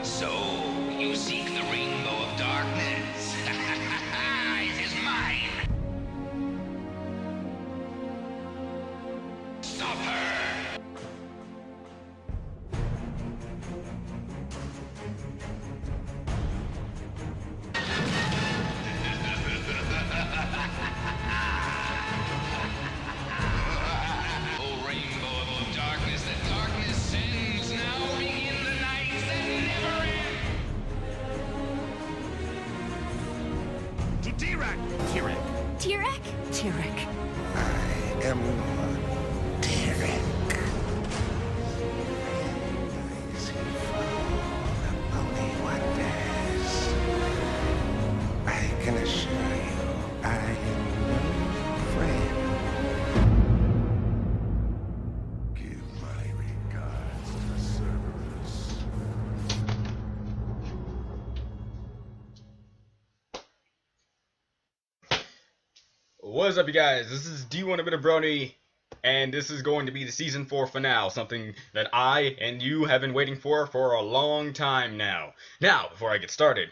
So, you seek the rainbow of darkness. It is mine. Stop her! Oh, rainbow of darkness that darkness sends, now begin the nights that never end. To T-Rex! T-Rex. T-Rex? T-Rex. I am Derek. Only wonders. I can assure you, I am no friend. Give my regards to Cerberus. What is up, you guys? This is Do You Want a Bit of Brony, and this is going to be the Season 4 finale, something that I and you have been waiting for a long time now. Now, before I get started,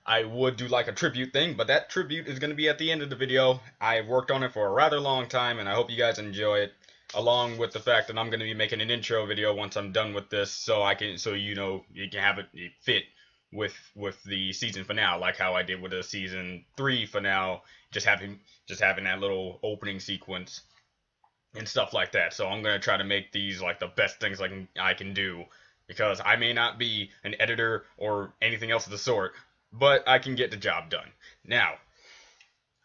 I would do like a tribute thing, but that tribute is going to be at the end of the video. I've worked on it for a rather long time, and I hope you guys enjoy it, along with the fact that I'm going to be making an intro video once I'm done with this, so you know, you can have it fit with the season finale, like how I did with the season 3 finale, just having that little opening sequence and stuff like that. So I'm gonna try to make these like the best things I can do, because I may not be an editor or anything else of the sort, but I can get the job done. Now,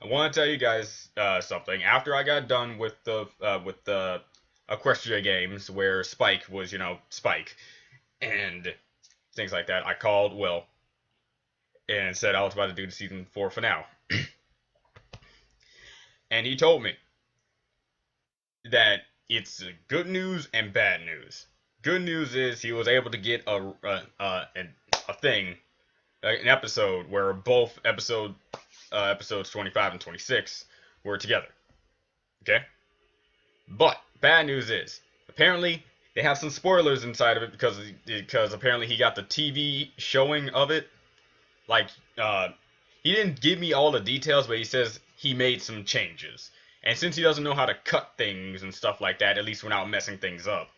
I want to tell you guys something. After I got done with the Equestria games, where Spike was, you know, Spike, and things like that, I called Will and said I was about to do the season 4 finale. And he told me that it's good news and bad news. Good news is he was able to get an episode where both episodes 25 and 26 were together. Okay? But bad news is, apparently they have some spoilers inside of it, because apparently he got the TV showing of it. Like, he didn't give me all the details, but he says he made some changes. And since he doesn't know how to cut things and stuff like that, at least without messing things up,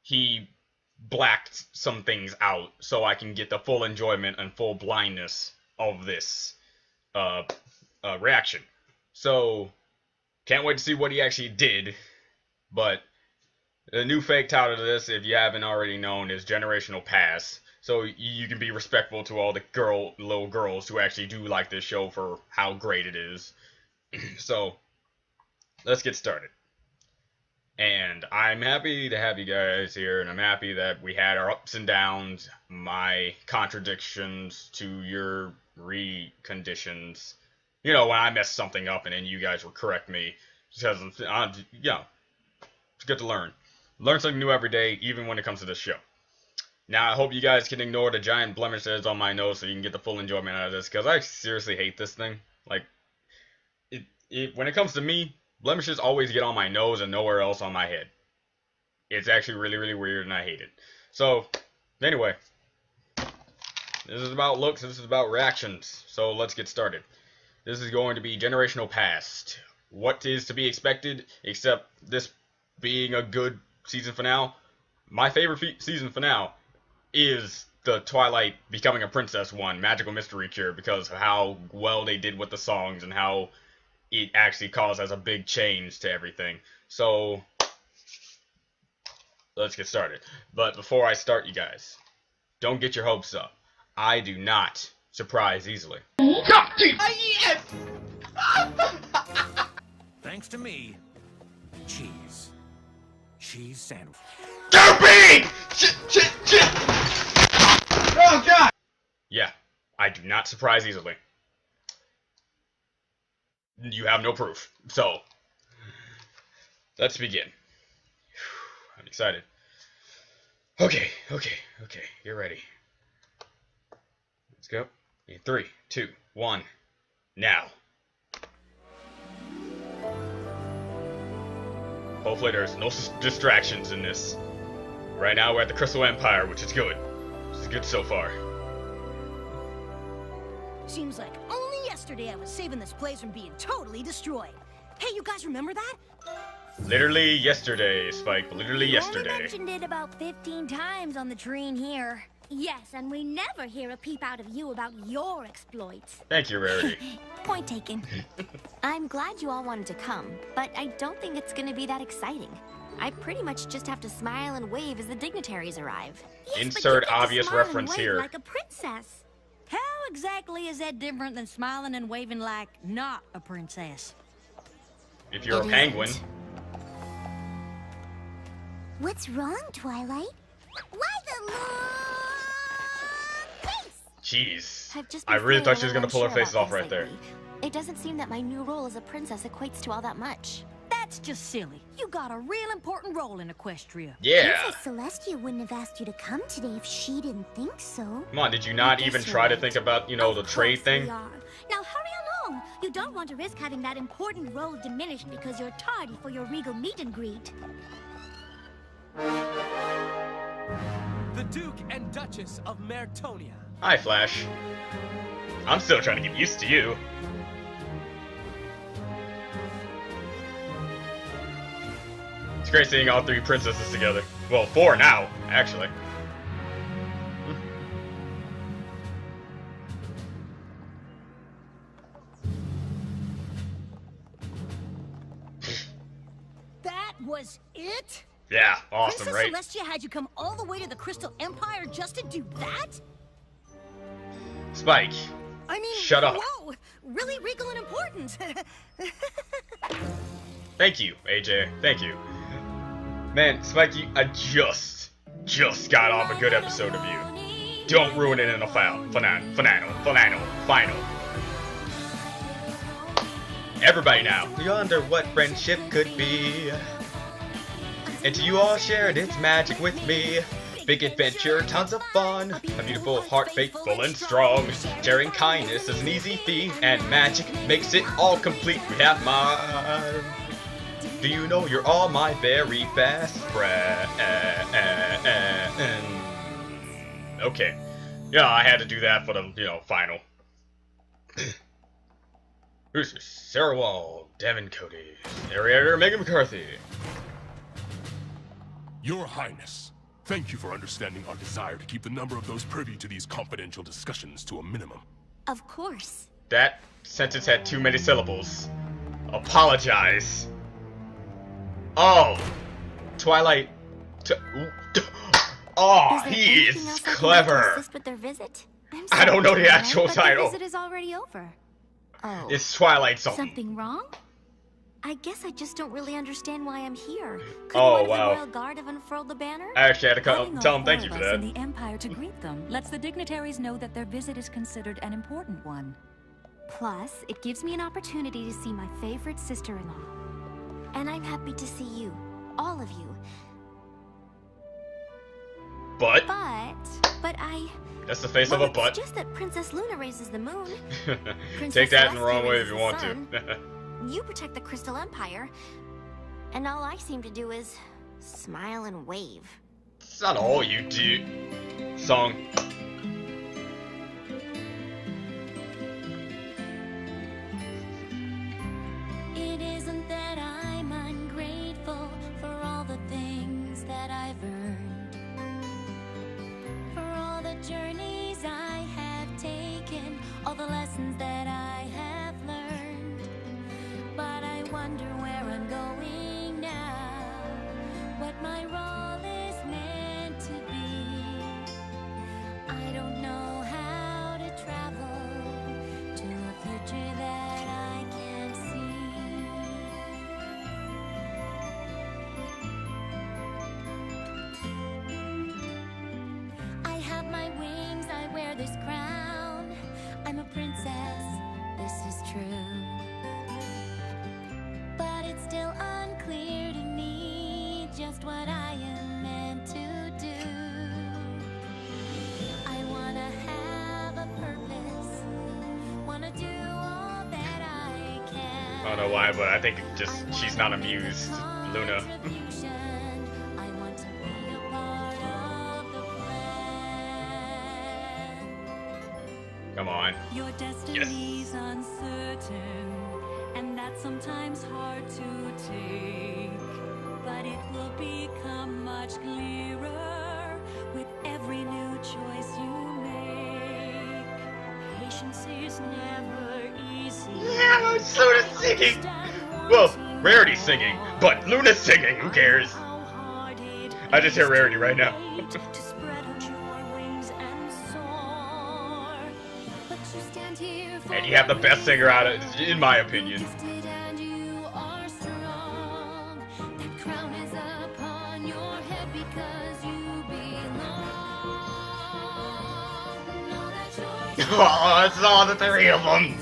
he blacked some things out so I can get the full enjoyment and full blindness of this reaction. So, can't wait to see what he actually did. But the new fake title to this, if you haven't already known, is Generational Pass. So you can be respectful to all the little girls who actually do like this show for how great it is. So, let's get started. And I'm happy to have you guys here, and I'm happy that we had our ups and downs, my contradictions to your reconditions. You know, when I messed something up and then you guys would correct me. Because, yeah, it's good to learn. Learn something new every day, even when it comes to this show. Now, I hope you guys can ignore the giant blemishes on my nose so you can get the full enjoyment out of this, because I seriously hate this thing. Like, when it comes to me, blemishes always get on my nose and nowhere else on my head. It's actually really, really weird, and I hate it. So, anyway, this is about looks, this is about reactions, so let's get started. This is going to be Generational Past. What is to be expected, except this being a good season finale? My favorite season finale is the Twilight Becoming a Princess one, Magical Mystery Cure, because of how well they did with the songs and how it actually caused as a big change to everything. So, let's get started. But before I start, you guys, don't get your hopes up. I do not surprise easily. Yes! Thanks to me, cheese sandwich. Derpy! Oh, God! Yeah, I do not surprise easily. You have no proof. So, let's begin. I'm excited. Okay. You're ready. Let's go. In 3, 2, 1, now. Hopefully there's no distractions in this. Right now we're at the Crystal Empire, which is good. This is good so far. Seems like only yesterday I was saving this place from being totally destroyed. Hey, you guys remember that? Literally yesterday, Spike. Literally You only yesterday. mentioned it about 15 times on the train here. Yes, and we never hear a peep out of you about your exploits. Thank you, Rarity. Point taken. I'm glad you all wanted to come, but I don't think it's gonna be that exciting. I pretty much just have to smile and wave as the dignitaries arrive. Yes, but you Insert get to obvious smile and reference wave here. like a princess. How exactly is that different than smiling and waving like not a princess? If you're a It penguin. isn't. What's wrong, Twilight? Why the long face? Jeez. I've just I been really feeling thought a she was little gonna pull her unsure faces about off right things there. lately. It doesn't seem that my new role as a princess equates to all that much. That's just silly. You got a real important role in Equestria. Yeah. Princess Celestia wouldn't have asked you to come today if she didn't think so. Come on, did you not guess even you're try to right. think about, you know, the Of trade course thing? we are. Now hurry along. You don't want to risk having that important role diminished because you're tardy for your regal meet and greet. The Duke and Duchess of Mertonia. Hi, Flash. I'm still trying to get used to you. It's great seeing all three princesses together. Well, 4 now, actually. That was it? Yeah, awesome, Princess right? Celestia had you come all the way to the Crystal Empire just to do that? Spike, I mean, Shut up. Whoa, really regal and important. thank you, AJ. Thank you. Man, Spike, I just got off a good episode of you. Don't ruin it in a final. Everybody now, we wonder what friendship could be. And you all shared its magic with me. Big adventure, tons of fun. A beautiful heart, faithful and strong. Sharing kindness is an easy feat, and magic makes it all complete. We have mine. Do you know you're all my very best friend? Okay. Yeah, I had to do that for the, final. Who's this? Sarah Wall, Devin Cody, narrator Megan McCarthy. Your Highness, thank you for understanding our desire to keep the number of those privy to these confidential discussions to a minimum. Of course. That sentence had too many syllables. Apologize. Oh, Twilight. Oh, Is there he anything is else I can do to clever. assist with their visit? I'm I don't know sorry, the Twilight, actual but title. The visit is already over. Oh. It's Twilight something. Something wrong? I guess I just don't really understand why I'm here. Could Oh, one of wow. the Royal Guard have unfurled the banner? I actually had to Having tell all him thank four you of for us that. in the Empire to greet them lets the dignitaries know that their visit is considered an important one. Plus, it gives me an opportunity to see my favorite sister-in-law. And I'm happy to see you. All of you. But But I... that's the face well, of a butt. it's just that Princess Luna raises the moon. Take that in the Celestia wrong way if raises you the want sun. to. You protect the Crystal Empire. And all I seem to do is smile and wave. It's not all you do. Song. It isn't that I'm ungrateful for all the things that I've earned, for all the journeys I have taken, all the lessons that I have learned. But I wonder where I'm going now, what my role is meant to be. I don't know how to travel to a future that I can't see. I have my wings, I wear this crown. I'm a princess, this is true. But it's still unclear to me just what I am meant to do. I wanna have a purpose, wanna do all that I can. I don't know why, but I think she's not amused, Luna. I want to be a part of the plan. Come on. Your destiny's uncertain, and that's sometimes hard to take. But it will become much clearer with every new choice you make. Patience is never easy. Yeah, it's Luna singing. Well, Rarity's singing, but Luna's singing. Who cares? I just hear Rarity right now. And you have the best singer out of, in my opinion. Oh, it's all the three of them.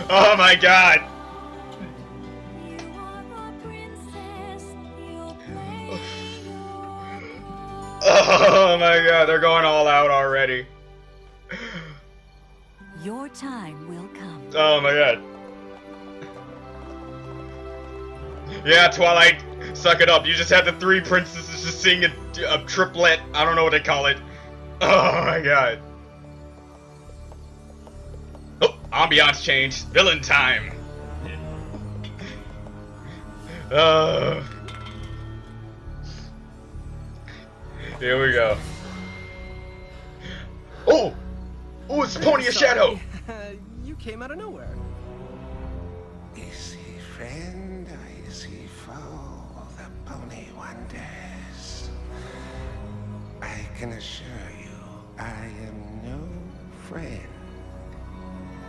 Oh my god! Oh my god, they're going all out already. Your time will come. Oh my god. Yeah, Twilight, suck it up. You just had the three princesses just sing a triplet. I don't know what they call it. Oh my god. Oh, ambiance change. Villain time. Here we go. Oh! Oh, it's Pony of Shadow! You came out of nowhere. Is he friend or is he foe? The Pony wonders. I can assure you, I am no friend.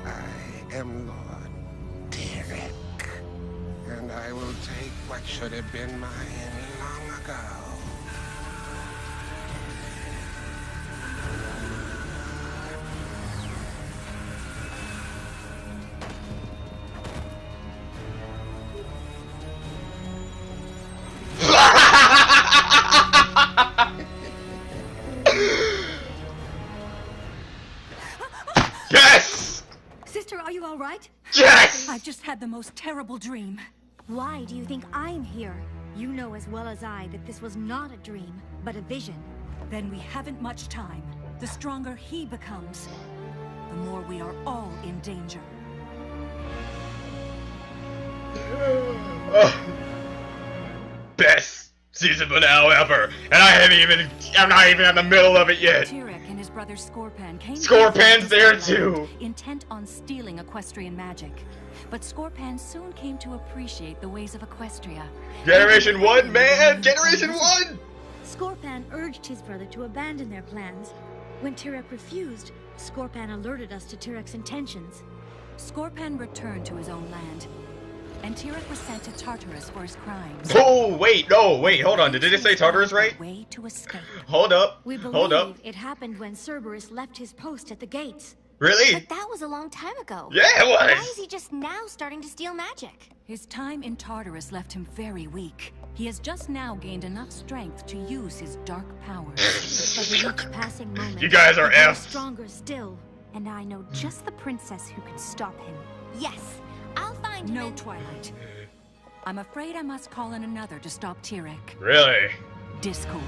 I am Lord Derek, and I will take what should have been mine long ago. Yes! Sister, are you all right? Yes! I've just had the most terrible dream. Why do you think I'm here? You know as well as I that this was not a dream, but a vision. Then we haven't much time. The stronger he becomes, the more we are all in danger. Best season finale ever, and I'm not even in the middle of it yet. Tyrek and his brother Scorpan came. Scorpan's there too. Intent on stealing equestrian magic, but Scorpan soon came to appreciate the ways of Equestria. Generation 1, man! Generation 1! Scorpan urged his brother to abandon their plans. When Tyrek refused, Scorpan alerted us to Tyrek's intentions. Scorpan returned to his own land, and Tyrek was sent to Tartarus for his crimes. Oh, wait, no, wait, hold on. Did it say Tartarus right? Way to escape. Hold up. We Hold up. believe it happened when Cerberus left his post at the gates. Really? But that was a long time ago. Yeah, it was. Why is he just now starting to steal magic? His time in Tartarus left him very weak. He has just now gained enough strength to use his dark powers. But with each passing moment, You guys are he grows Fs. stronger still. And I know just the princess who can stop him. Yes, I'll find him. No, Twilight. I'm afraid I must call in another to stop Tyrek. Really? Discord.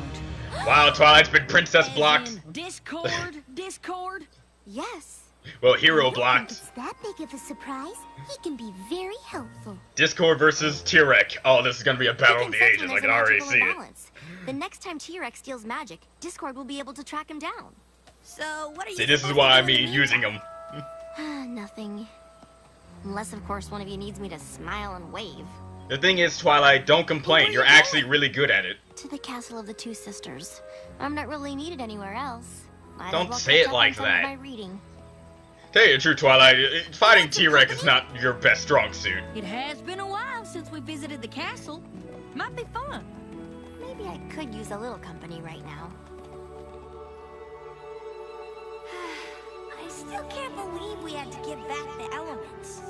Wow, Twilight's been princess blocked. Discord? Discord? Yes. Well, hero blocked. It's that big of a surprise. He can be very helpful. Discord versus Tyrek. Oh, this is gonna be a battle of the He can sense ages. when I can there's a already magical see it. imbalance. The next time Tyrek steals magic, Discord will be able to track him down. So, what are you See, this is supposed why to I do in the mean using them. meantime? Nothing. Unless, of course, one of you needs me to smile and wave. The thing is, Twilight, don't complain. You're actually really good at it. To the Castle of the Two Sisters. I'm not really needed anywhere else. Might as Don't well say catch it up like on some that. of my reading. Tell you the truth, Twilight, fighting T-Rex is not your best strong suit. It has been a while since we visited the castle. Might be fun. Maybe I could use a little company right now. I still can't believe we had to give back the elements.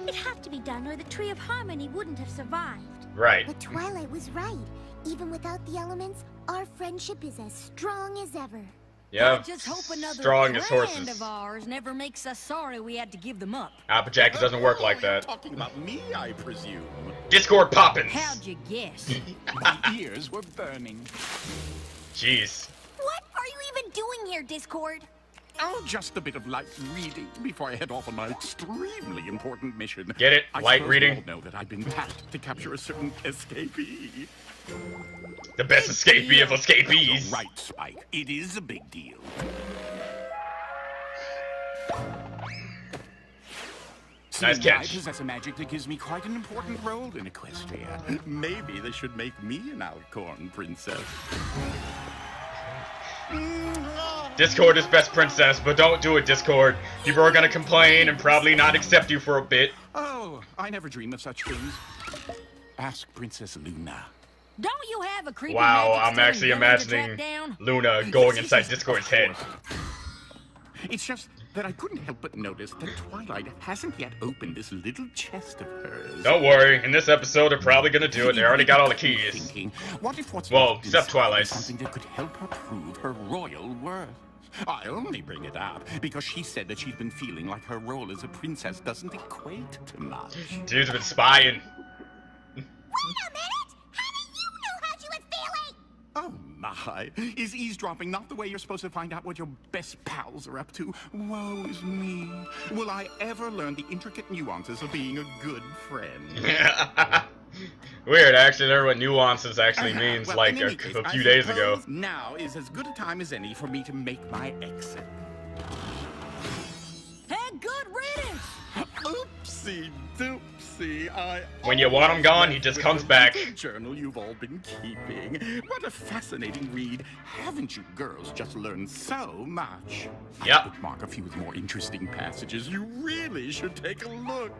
It had to be done or the Tree of Harmony wouldn't have survived. Right. But Twilight was right. Even without the elements, our friendship is as strong as ever. Yeah, Just hope another strong as friend horses. of ours never makes us sorry we had to give them up. Applejack, it doesn't work like that. Talking about me, I presume. Discord poppins. How'd you guess? My ears were burning. Jeez. What are you even doing here, Discord? Oh, just a bit of light reading before I head off on my extremely important mission. Get it? I Light suppose reading? you all know that I've been tasked to capture a certain escapee. The best escapee of escapees. You're right, Spike. It is a big deal. Nice Seeing catch. I possess a magic that gives me quite an important role in Equestria. Maybe they should make me an Alcorn princess. Discord is best princess, but don't do it, Discord. People are gonna complain and probably not accept you for a bit. Oh, I never dream of such things. Ask Princess Luna. Don't you have a creepy Wow, magic I'm stone actually villain to imagining track down? Luna going inside Discord's head. It's just that I couldn't help but notice that Twilight hasn't yet opened this little chest of hers. Don't worry, in this episode they're probably gonna do it. They already got all the keys. Thinking, what if what's Well, locked except inside is Twilight's. something that could help her prove her royal worth? I only bring it up because she said that she's been feeling like her role as a princess doesn't equate to much. Dude's been spying. Wait a minute! How do you know how she was feeling? Oh my, is eavesdropping not the way you're supposed to find out what your best pals are up to? Woe is me. Will I ever learn the intricate nuances of being a good friend? Weird, I actually learned what nuances actually means Well, like in any case, a I few days ago. suppose now is as good a time as any for me to make my exit. Hey, good riddance! Oopsie doopsie, When you want him gone, he just comes back. The journal you've all been keeping. What a fascinating read. Haven't you girls just learned so much? Yep. Bookmark a few of the more interesting passages. You really should take a look.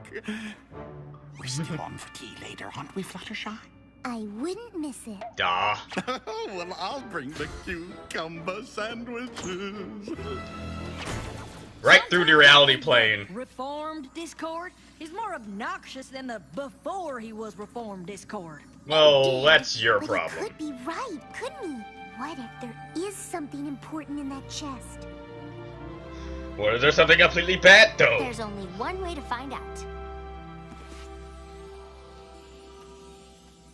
We're still on for tea later, aren't we, Fluttershy? I wouldn't miss it. Duh. Well, I'll bring the cucumber sandwiches. Right through the reality plane. Reformed Discord is more obnoxious than the before he was reformed Discord. Well, that's your But problem. he could be right, couldn't he? What if there is something important in that chest? Or is there something completely bad, though? There's only one way to find out.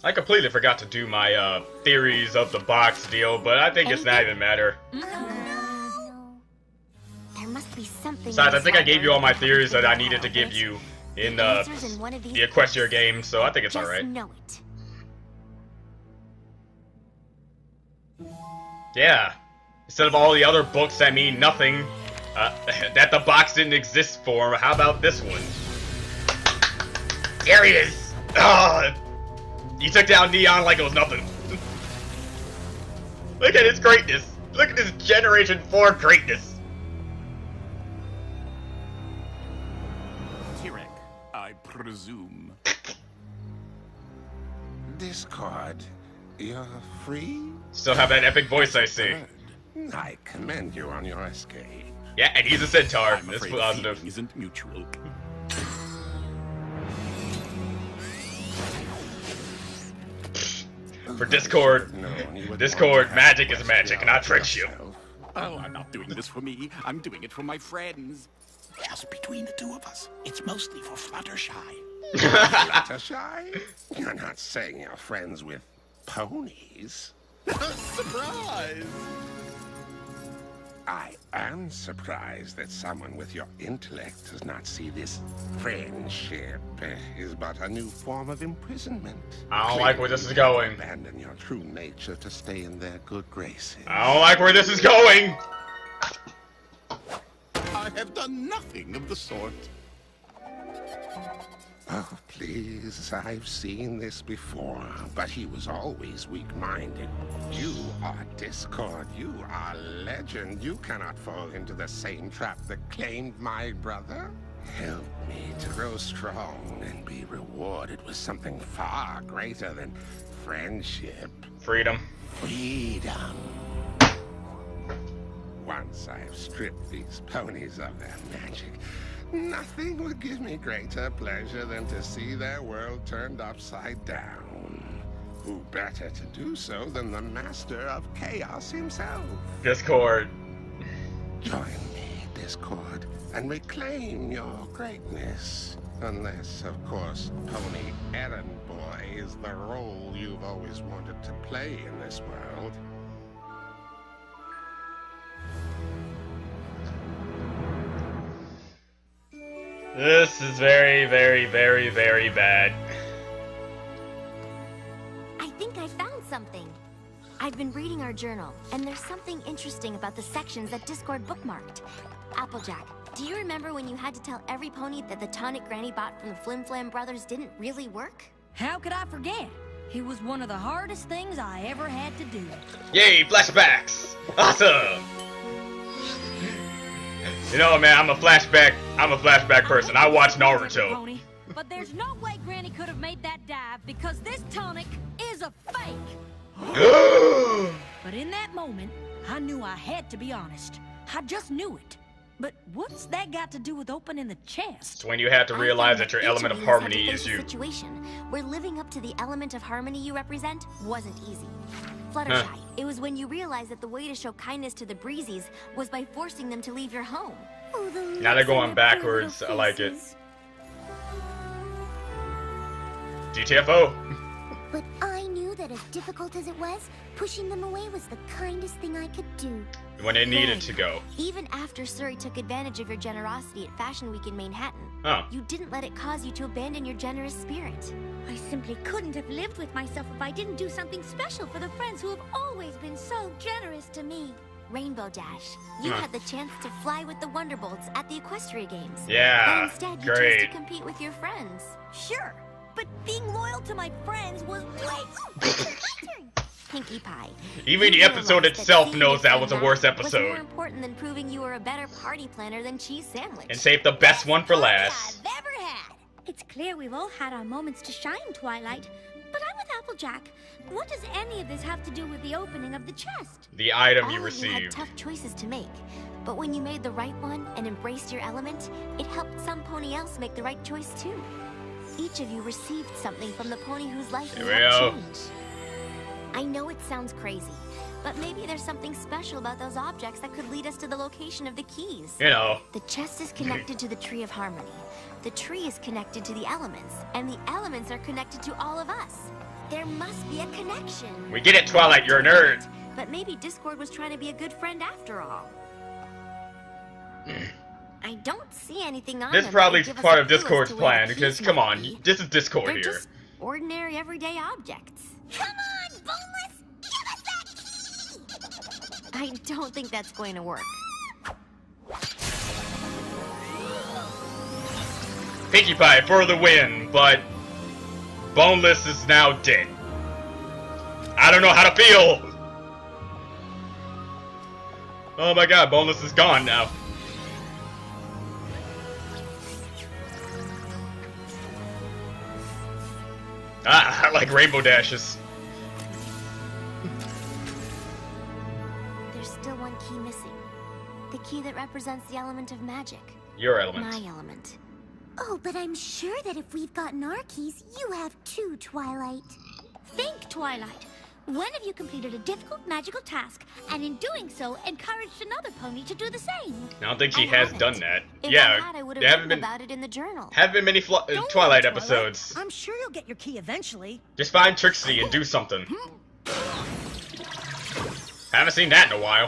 I completely forgot to do my theories of the box deal, but I think it's not even matter. There must be something. Besides, I think I inside gave you all my theories that I needed to give you in the answers in one of these Equestria game, so I think it's Just alright. know it. Yeah. Instead of all the other books that mean nothing, that the box didn't exist for, how about this one? There he is! Ah! You took down Neon like it was nothing. Look at his greatness! Look at his Generation 4 greatness! Tirek, I presume. Discord, you're free? Still have that epic voice, I see. Good. I commend you on your escape. Yeah, and he's a centaur. I'm That's afraid positive. feeling isn't mutual. For Discord, magic is magic, and I tricked you. Oh, I'm not doing this for me. I'm doing it for my friends. Just between the two of us. It's mostly for Fluttershy. Fluttershy? You're not saying you're friends with ponies. Surprise! I am surprised that someone with your intellect does not see this friendship is but a new form of imprisonment. I don't like where this is going. Abandon your true nature to stay in their good graces. I don't like where this is going! I have done nothing of the sort. Oh, please, I've seen this before, but he was always weak-minded. You are Discord. You are legend. You cannot fall into the same trap that claimed my brother. Help me to grow strong and be rewarded with something far greater than friendship. Freedom. Freedom. Once I've stripped these ponies of their magic, nothing would give me greater pleasure than to see their world turned upside down. Who better to do so than the master of chaos himself? Discord. Join me, Discord, and reclaim your greatness. Unless, of course, Pony Errand Boy is the role you've always wanted to play in this world. This is very, very, very, very bad. I think I found something. I've been reading our journal, and there's something interesting about the sections that Discord bookmarked. Applejack, do you remember when you had to tell every pony that the tonic Granny bought from the Flim Flam brothers didn't really work? How could I forget? It was one of the hardest things I ever had to do. Yay, flashbacks! Awesome! You know, man, I'm a flashback person. I watch Naruto. Pony, but there's no way Granny could have made that dive because this tonic is a fake. But in that moment, I knew I had to be honest. I just knew it. But what's that got to do with opening the chest? It's when you have to realize that your element of harmony is you. Situation where living up to the element of harmony you represent wasn't easy. Fluttershy, it was when you realized that the way to show kindness to the Breezies was by forcing them to leave your home. Now they're going backwards. I like it. GTFO. But I knew that as difficult as it was, pushing them away was the kindest thing I could do. When they needed to go. Even after Surrey took advantage of your generosity at Fashion Week in Manhattan, you didn't let it cause you to abandon your generous spirit. I simply couldn't have lived with myself if I didn't do something special for the friends who have always been so generous to me. Rainbow Dash, you had the chance to fly with the Wonderbolts at the Equestria Games. Yeah, but instead you chose to compete with your friends. Sure, but being loyal to my friends was way... Pinkie Pie. Even the episode itself knows that was the worst was episode. more important than proving you were a better party planner than Cheese Sandwich. And save the best one for last. I've ever had. It's clear we've all had our moments to shine, Twilight. But I'm with Applejack. What does any of this have to do with the opening of the chest? The item All you of received. You had tough choices to make, but when you made the right one and embraced your element, it helped some pony else make the right choice too. Each of you received something from the pony whose life you helped change. I know it sounds crazy, but maybe there's something special about those objects that could lead us to the location of the keys. You know. The chest is connected to the Tree of Harmony. The tree is connected to the elements, and the elements are connected to all of us. There must be a connection. We get it, Twilight, you're a nerd. But maybe Discord was trying to be a good friend after all. I don't see anything on This is them probably that give us part a of clue as Discord's to where plan, the because keys come might on, be. this is Discord They're here. just ordinary, everyday objects. Come on, Boneless! Give us that key! I don't think that's going to work. Pinkie Pie for the win, but Boneless is now dead. I don't know how to feel. Oh my god, Boneless is gone now. Ah, I like rainbow dashes. There's still one key missing. The key that represents the element of magic. Your element. My element. Oh, but I'm sure that if we've gotten our keys, you have too, Twilight. Think, Twilight. When have you completed a difficult magical task, and in doing so, encouraged another pony to do the same? I don't think she has done that. If Yeah, I had, I would have there haven't written been about it in the journal. haven't been many Twilight episodes. I'm sure you'll get your key eventually. Just find Trixie and do something. Haven't seen that in a while.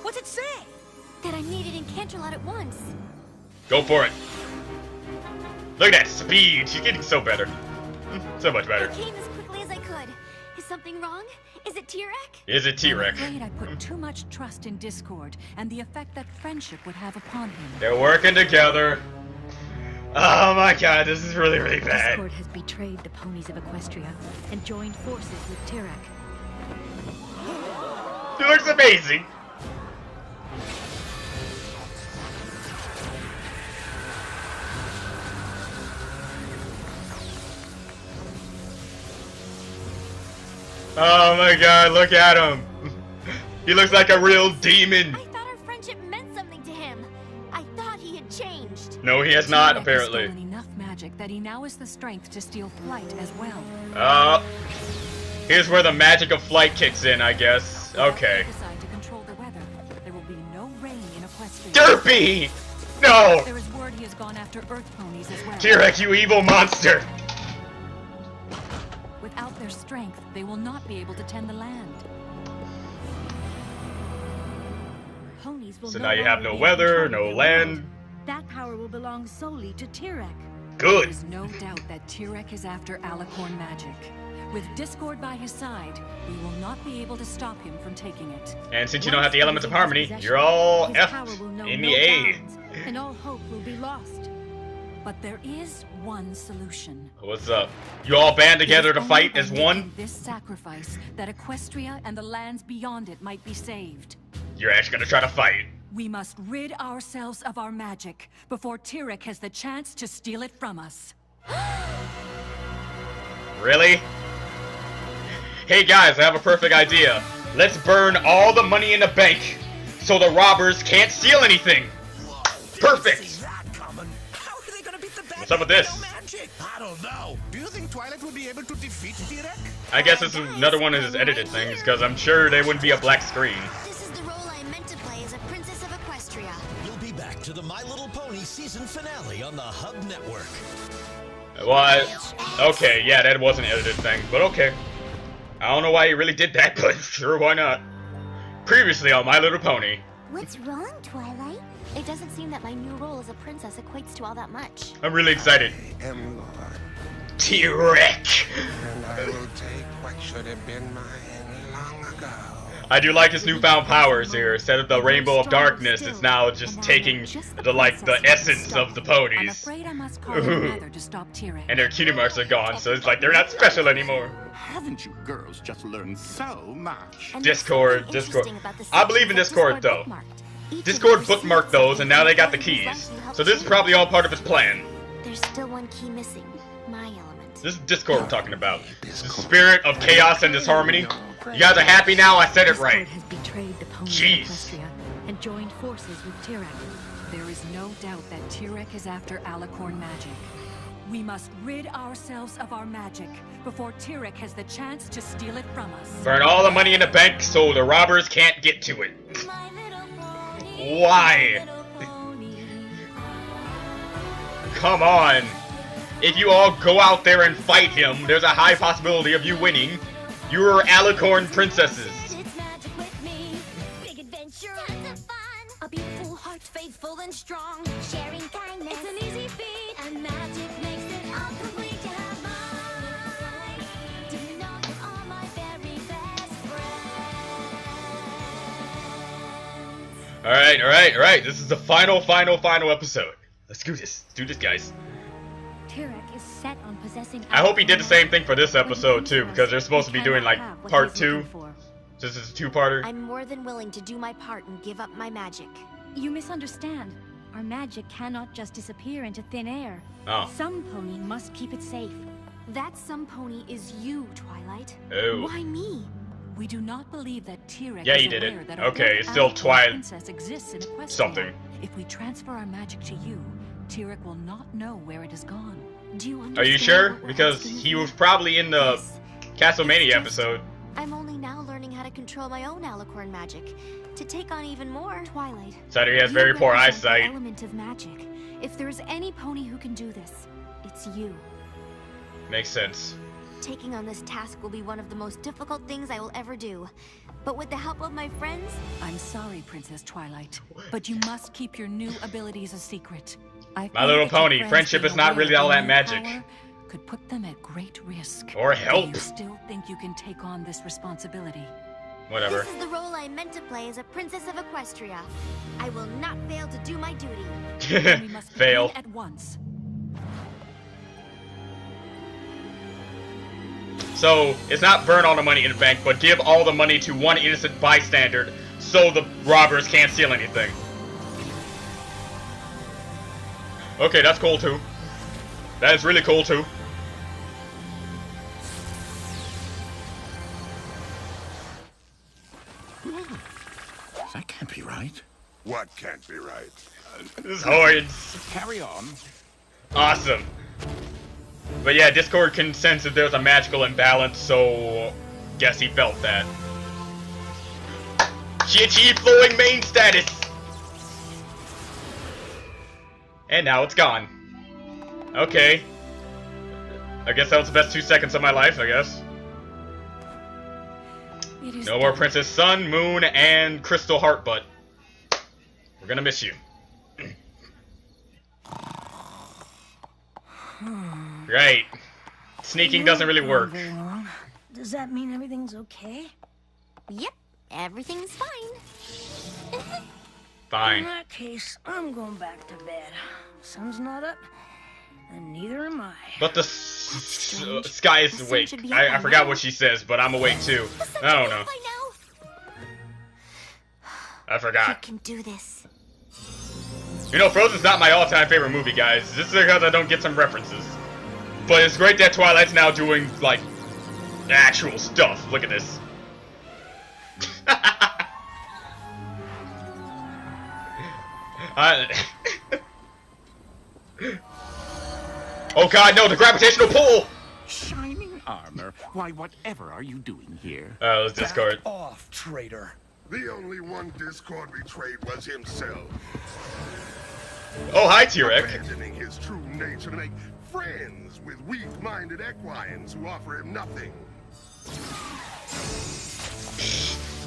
What's it say? That I need it in Canterlot at once. Go for it. Look at that speed. She's getting so better. So much better. I came as quickly as I could. Is something wrong? Is it T-Rex? Is it T-Rex? I'm afraid I put too much trust in Discord and the effect that friendship would have upon him. They're working together. Oh my god, this is really, really bad. Discord has betrayed the ponies of Equestria and joined forces with Tyrek. He looks amazing. Oh my god, look at him. He looks like a real demon. I thought our friendship meant something to him. I thought he had changed. No, he has not, Tyrek has apparently. stolen enough magic that he now has the strength to steal flight as well. Here's where the magic of flight kicks in, I guess. Okay. Decide to control the weather. There will be no rain in Equestria. Derpy! No! There is word he has gone after Earth ponies as well. Tyrek, you evil monster! Without their strength, they will not be able to tend the land. Ponies will So no now you have longer no be weather, in no control of their land. world. That power will belong solely to Tyrek. Good. There is no doubt that Tyrek is after Alicorn magic. With Discord by his side, we will not be able to stop him from taking it. And since you don't have the elements of harmony, you're all His power will know F'd in no the A. bounds, and all hope will be lost. But there is one solution. What's up? You all band together It to is fight only as by one? making this sacrifice that Equestria and the lands beyond it might be saved. You're actually gonna try to fight. We must rid ourselves of our magic before Tyrek has the chance to steal it from us. Really? Hey guys, I have a perfect idea. Let's burn all the money in the bank so the robbers can't steal anything. Perfect. What's up with this? I don't know. Do you think Twilight will be able to defeat Tyrek? I guess this is another one of his edited things, because I'm sure they wouldn't be a black screen. This is the role I meant to play as a princess of Equestria. You'll be back to the My Little Pony season finale on the Hub Network. What? Okay, yeah, that was an edited thing, but okay. I don't know why he really did that, but sure, why not? Previously on My Little Pony. What's wrong, Twilight? It doesn't seem that my new role as a princess equates to all that much. I'm really excited. I am Lord, Tyrek! and I will take what should have been mine long ago. I do like his newfound powers here. Instead of the Rainbow of Darkness, it's now just taking the essence of the I'm ponies. afraid I must call in weather to stop Tyrek. And their cutie marks are gone, so it's like they're not special anymore. Haven't you girls just learned so much? And Discord. there's something interesting about the I believe in sections Discord, that though. bookmarked. Each of Discord them bookmarked receives those, and now they got the something keys. that helps So this is change. probably all part of his plan. There's still one key missing. My element. This is Discord we're talking about. The spirit of chaos and disharmony. You guys are happy now? I said it right. Discord has betrayed the ponies Jeez. of Equestria and joined forces with Tyrek. There is no doubt that Tyrek is after Alicorn magic. We must rid ourselves of our magic before Tyrek has the chance to steal it from us. Burn all the money in the bank so the robbers can't get to it. My little pony, Why? little pony. Come on. If you all go out there and fight him, there's a high possibility of you winning. You're Alicorn princesses. It's magic with me. Big adventure, tons of fun. A beautiful heart, faithful and strong. Sharing kindness, it's an easy feat. And magic makes it all complete. You have mine. Do you know you are my very best friend? Alright. This is the final episode. Let's do this. Let's do this, guys. Tyrek is set on possessing. I hope he did the same thing for this episode, too, because they're supposed to be doing, like, part 2. This is a two-parter. I'm more than willing to do my part and give up my magic. You misunderstand. Our magic cannot just disappear into thin air. Oh. Some pony must keep it safe. That some pony is you, Twilight. Oh. Why me? We do not believe that Tyrek Yeah, is he did aware it. that Okay, a it's still Alicorn Twilight princess exists in Equestria. something. If we transfer our magic to you, Tyrek will not know where it has gone. Do you understand? Are you sure? what we're Because asking he of was you? probably in the Yes. Castlemania episode. I'm only now learning how to control my own Alicorn magic. To take on even more. Twilight. So he has you very poor represent the eyesight. element of magic. If there's any pony who can do this, it's you. Makes sense. Taking on this task will be one of the most difficult things I will ever do. But with the help of my friends, I'm sorry, Princess Twilight, but you must keep your new abilities a secret. I My think Little that your Pony, friends friendship being is not aware really of all your that new magic. power could put them at great risk. Or Do help. you still think you can take on this responsibility? Whatever. this is the role I meant to play as a princess of Equestria. I will not fail to do my duty. Then we must Fail. begin at once. So, it's not burn all the money in the bank, but give all the money to one innocent bystander so the robbers can't steal anything. Okay, that's cool too. That is really cool too. That can't be right. What can't be right? This is hordes. Carry on. Awesome. But yeah, Discord can sense that there's a magical imbalance, so guess he felt that. She achieved flowing main status! And now it's gone. Okay. I guess that was the best 2 seconds of my life, I guess. No more Princess Sun, Moon, and Crystal Heartbutt. We're gonna miss you. Right. Sneaking doesn't really work. Does that mean everything's okay? Yep, everything's fine. Fine. In that case, I'm going back to bed. Sun's not up, and neither am I. But the sky is awake. I forgot what she says, but I'm awake too. I don't know. I forgot. You can do this. You know, Frozen's not my all-time favorite movie, guys. This is because I don't get some references. But it's great that Twilight's now doing, like, actual stuff. Look at this. Oh god, no, the gravitational pull! Shining armor? Why, whatever are you doing here? Let's Discord. Back off, traitor. The only one Discord betrayed was himself. Oh, hi, T-Rex. Abandoning his true nature to make friends with weak-minded equines who offer him nothing.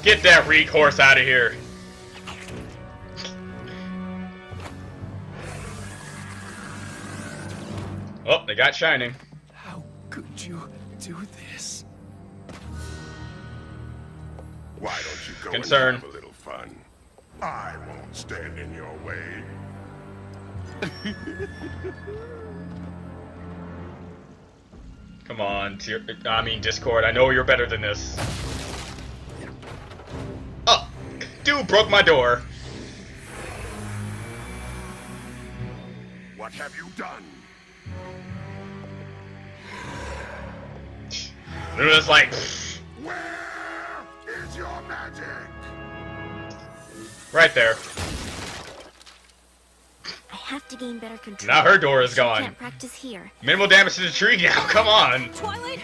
Get that Reek horse out of here. Oh, they got Shining. How could you do this? Why don't you go Concern. and have a little fun? I won't stand in your way. Come on, Discord. I know you're better than this. Oh, dude broke my door. What have you done? It was like, Where is your magic? right there. I have to gain better control. Now her door is She gone. can't practice here. Minimal damage to the tree now. Come on. Twilight,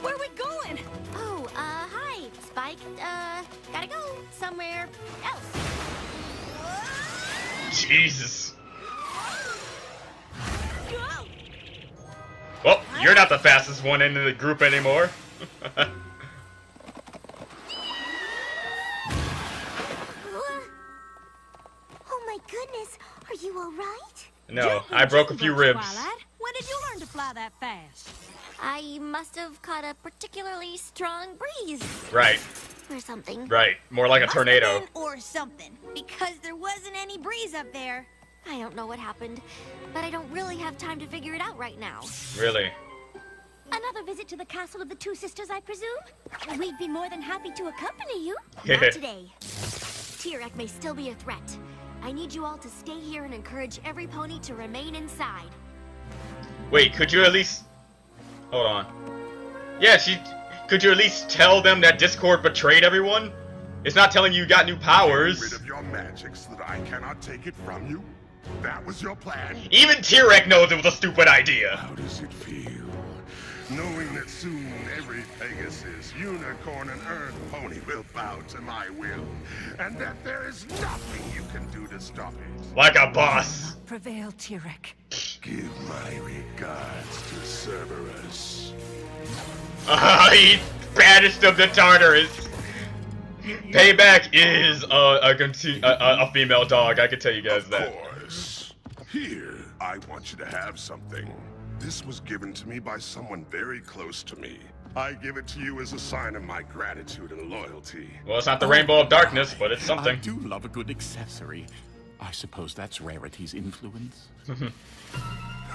where are we going? Oh, hi, Spike. Gotta go somewhere else. Jesus. Well, you're not the fastest one into the group anymore. Oh my goodness, are you alright? No, I broke a few ribs. Twilight, when did you learn to fly that fast? I must have caught a particularly strong breeze. Right, Or something. right. More like a tornado. Or something. Because there wasn't any breeze up there. I don't know what happened, but I don't really have time to figure it out right now. Really. Another visit to the castle of the two sisters, I presume? We'd be more than happy to accompany you. Yeah. Not today. T-Rex may still be a threat. I need you all to stay here and encourage every pony to remain inside. Wait, could you at least... Hold on. Yeah, could you at least tell them that Discord betrayed everyone? It's not telling you got new powers. Get rid of your magic so that I cannot take it from you? That was your plan? Even T-Rex knows it was a stupid idea. How does it feel? Knowing that soon every Pegasus, unicorn, and earth pony will bow to my will, and that there is nothing you can do to stop it. Like a boss. Prevail, T-Rex. Give my regards to Cerberus. He banished of the Tartarus. Payback is a female dog. I can tell you guys that. Of course. Here, I want you to have something. This was given to me by someone very close to me. I give it to you as a sign of my gratitude and loyalty. Well, it's not the Rainbow of Darkness, but it's something. I do love a good accessory. I suppose that's Rarity's influence.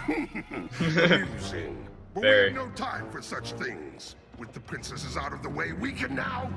Amusing. But we have no time for such things. With the princesses out of the way, we can now...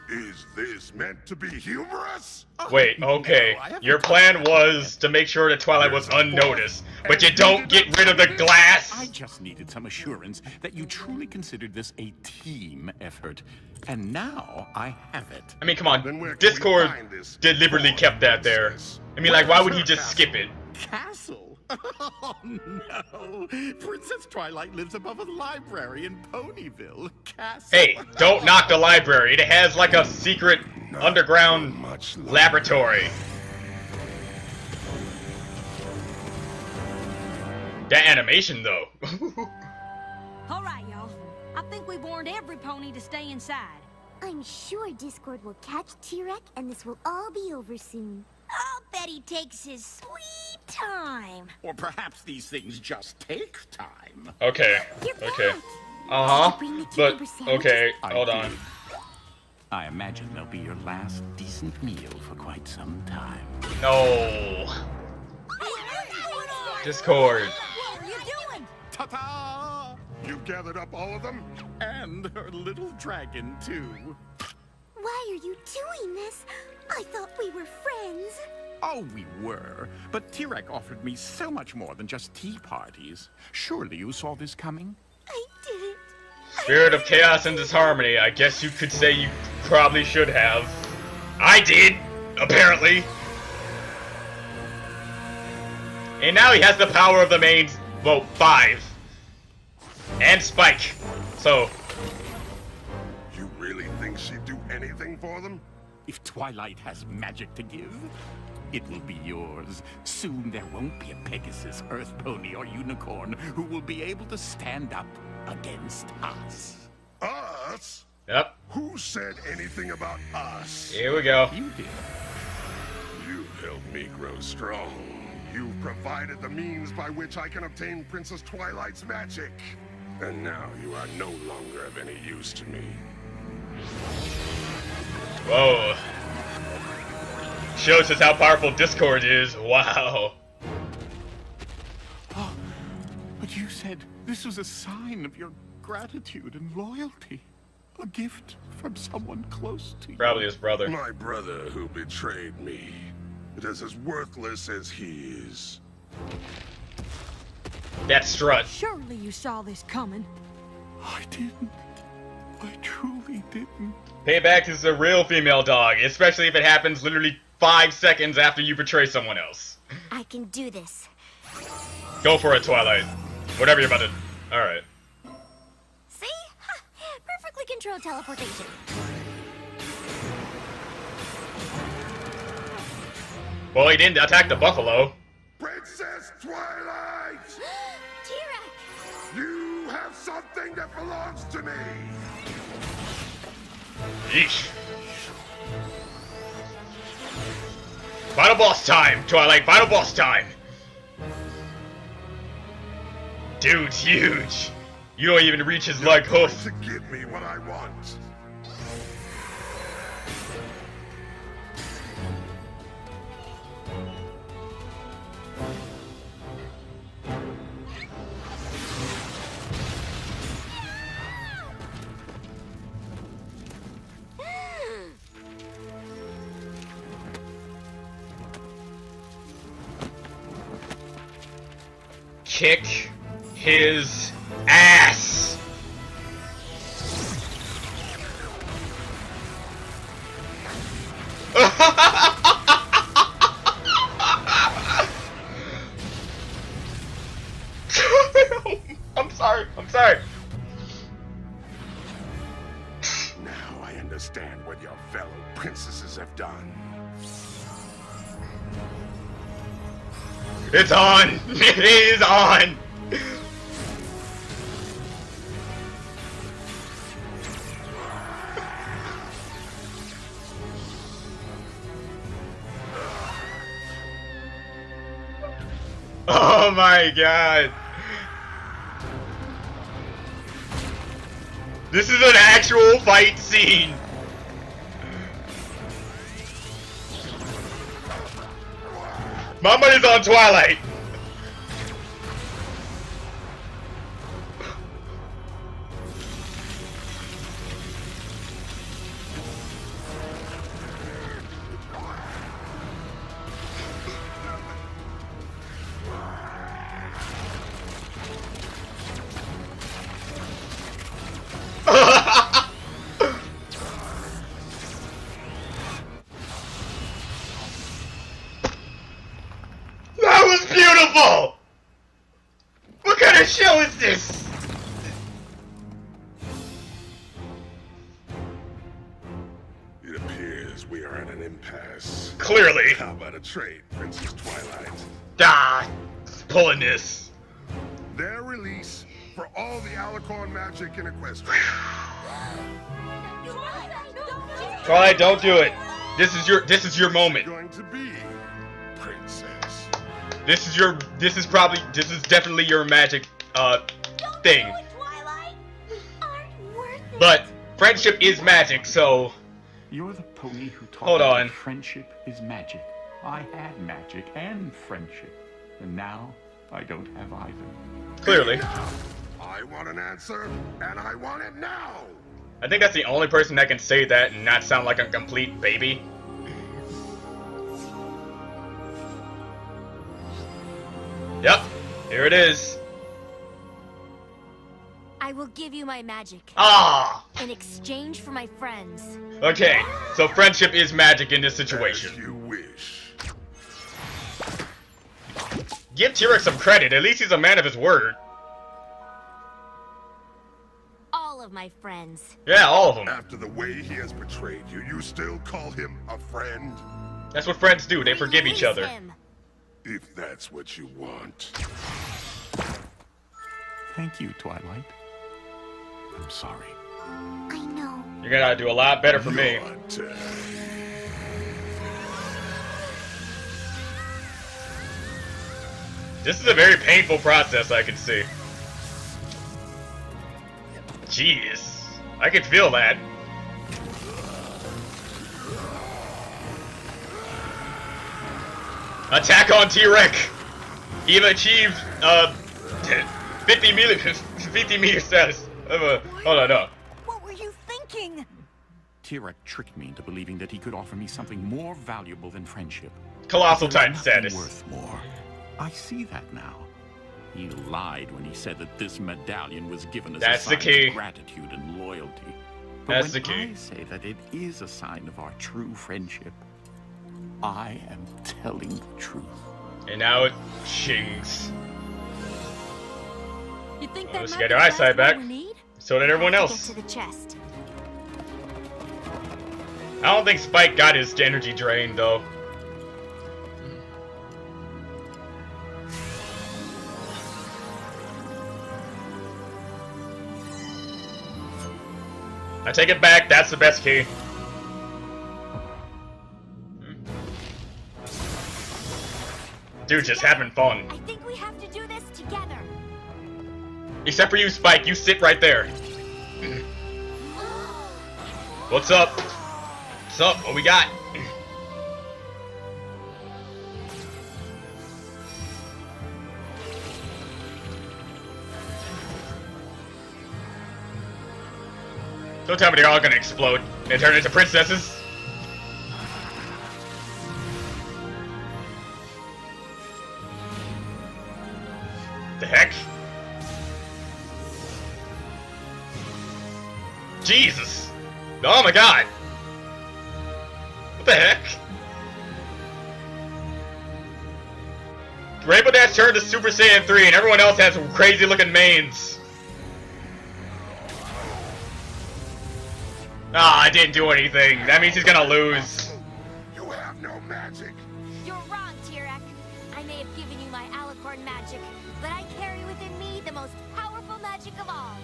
Is this meant to be humorous? Wait, okay. Your plan was to make sure that Twilight was unnoticed, but you don't get rid of the glass? I just needed some assurance that you truly considered this a team effort. And now I have it. I mean, come on. Discord deliberately kept that there. I mean, like, why would he just skip it? Castle? Oh, no. Princess Twilight lives above a library in Ponyville. Castle. Hey, don't knock the library. It has, like, a secret underground laboratory. That animation, though. All right, y'all. I think we've warned every pony to stay inside. I'm sure Discord will catch T-Rex and this will all be over soon. I'll bet he takes his sweet time. Or perhaps these things just take time. Okay. Okay. But, okay, hold on. I imagine they'll be your last decent meal for quite some time. No. Discord. What are you doing? Ta-ta! You've gathered up all of them? And her little dragon, too. Why are you doing this? I thought we were friends. Oh, we were. But T-Rex offered me so much more than just tea parties. Surely you saw this coming? I didn't. Spirit of chaos and disharmony. I guess you could say you probably should have. I did, apparently. And now he has the power of the mains, well, 5. And Spike. So. You really think she'd do anything for them? If Twilight has magic to give, it will be yours. Soon there won't be a Pegasus, Earth Pony, or Unicorn who will be able to stand up against us. Us? Yep. Who said anything about us? Here we go. You did. You've helped me grow strong. You've provided the means by which I can obtain Princess Twilight's magic. And now you are no longer of any use to me. Whoa. Shows us how powerful Discord is. Wow. Oh, but you said this was a sign of your gratitude and loyalty. A gift from someone close to you. Probably his brother. My brother who betrayed me. It is as worthless as he is. That strut. Surely you saw this coming. I didn't. I truly didn't. Payback is a real female dog, especially if it happens literally 5 seconds after you betray someone else. I can do this. Go for it, Twilight. Whatever you're about to... Alright. See? Ha, perfectly controlled teleportation. Well, he didn't attack the buffalo. Princess Twilight! T-Rex! You have something that belongs to me! Yeesh. Final boss time, Twilight. Final boss time. Dude's huge. You don't even reach his leg hoof. To give me what I want. Kick his ass. I'm sorry. I'm sorry. Now I understand what your fellow princesses have done. It's on! It is on! Oh my god! This is an actual fight scene! My money's on Twilight! beautiful! What kind of show is this? It appears we are at an impasse. Clearly. How about a trade, Princess Twilight? Ah, pulling this. Their release for all the Alicorn magic in Equestria. Twilight, don't do it. This is your moment. Going to be, Princess. This is definitely your magic thing. But friendship is magic, so You're the pony who taught hold me on. that friendship is magic. I had magic and friendship, and now I don't have either. Clearly. I want an answer, and I want it now. I think that's the only person that can say that and not sound like a complete baby. Yep, here it is. I will give you my magic. Ah! In exchange for my friends. Okay, so friendship is magic in this situation. As you wish. Give T-Rex some credit, at least he's a man of his word. All of my friends. Yeah, all of them. After the way he has betrayed you, you still call him a friend? That's what friends do, they forgive each other. Him. If that's what you want. Thank you, Twilight. I'm sorry. I know. You're gonna do a lot better for me. Your turn. This is a very painful process, I can see. Jeez. I can feel that. Attack on T-Rex! You've achieved, 50 meter status. Hold on, no. What were you thinking? T-Rex tricked me into believing that he could offer me something more valuable than friendship. Colossal There's Titan nothing status. worth more. I see that now. He lied when he said that this medallion was given as That's a the sign key. of gratitude and loyalty. But That's when the key. I say that it is a sign of our true friendship, I am telling the truth. And now it shings. You think Well, that let's might get be our the eyesight last back. one we need? So did everyone Get else. to the chest. I don't think Spike got his energy drained, though. I take it back, that's the best key. Dude, just having fun. I think we have to do this together. Except for you, Spike, you sit right there. What's up? What's up? What we got? Don't tell me they're all gonna explode and turn into princesses. The heck? Jesus! Oh my god! What the heck? Rainbow Dash turned to Super Saiyan 3 and everyone else has crazy looking manes. Ah, I didn't do anything. That means he's gonna lose. You have no magic. You're wrong, T-Rex. I may have given you my Alicorn magic, but I carry within me the most powerful magic of all.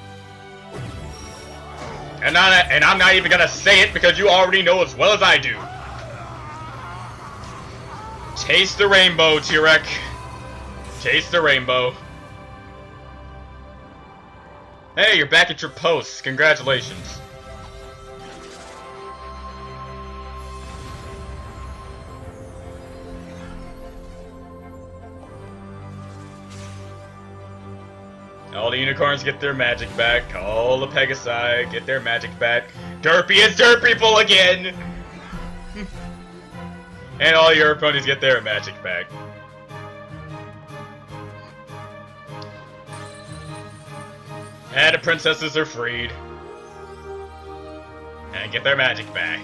And I'm not even gonna say it because you already know as well as I do. Taste the rainbow, T-Rex. Taste the rainbow. Hey, you're back at your post. Congratulations. All the unicorns get their magic back. All the Pegasi get their magic back. Derpy is Dirt People again! And all your ponies get their magic back. And the princesses are freed. And get their magic back.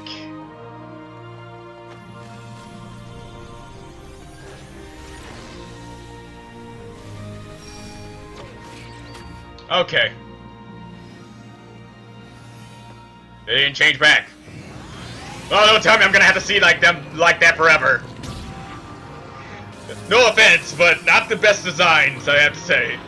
Okay. They didn't change back. Oh, don't tell me I'm gonna have to see like them like that forever. No offense, but not the best designs, I have to say.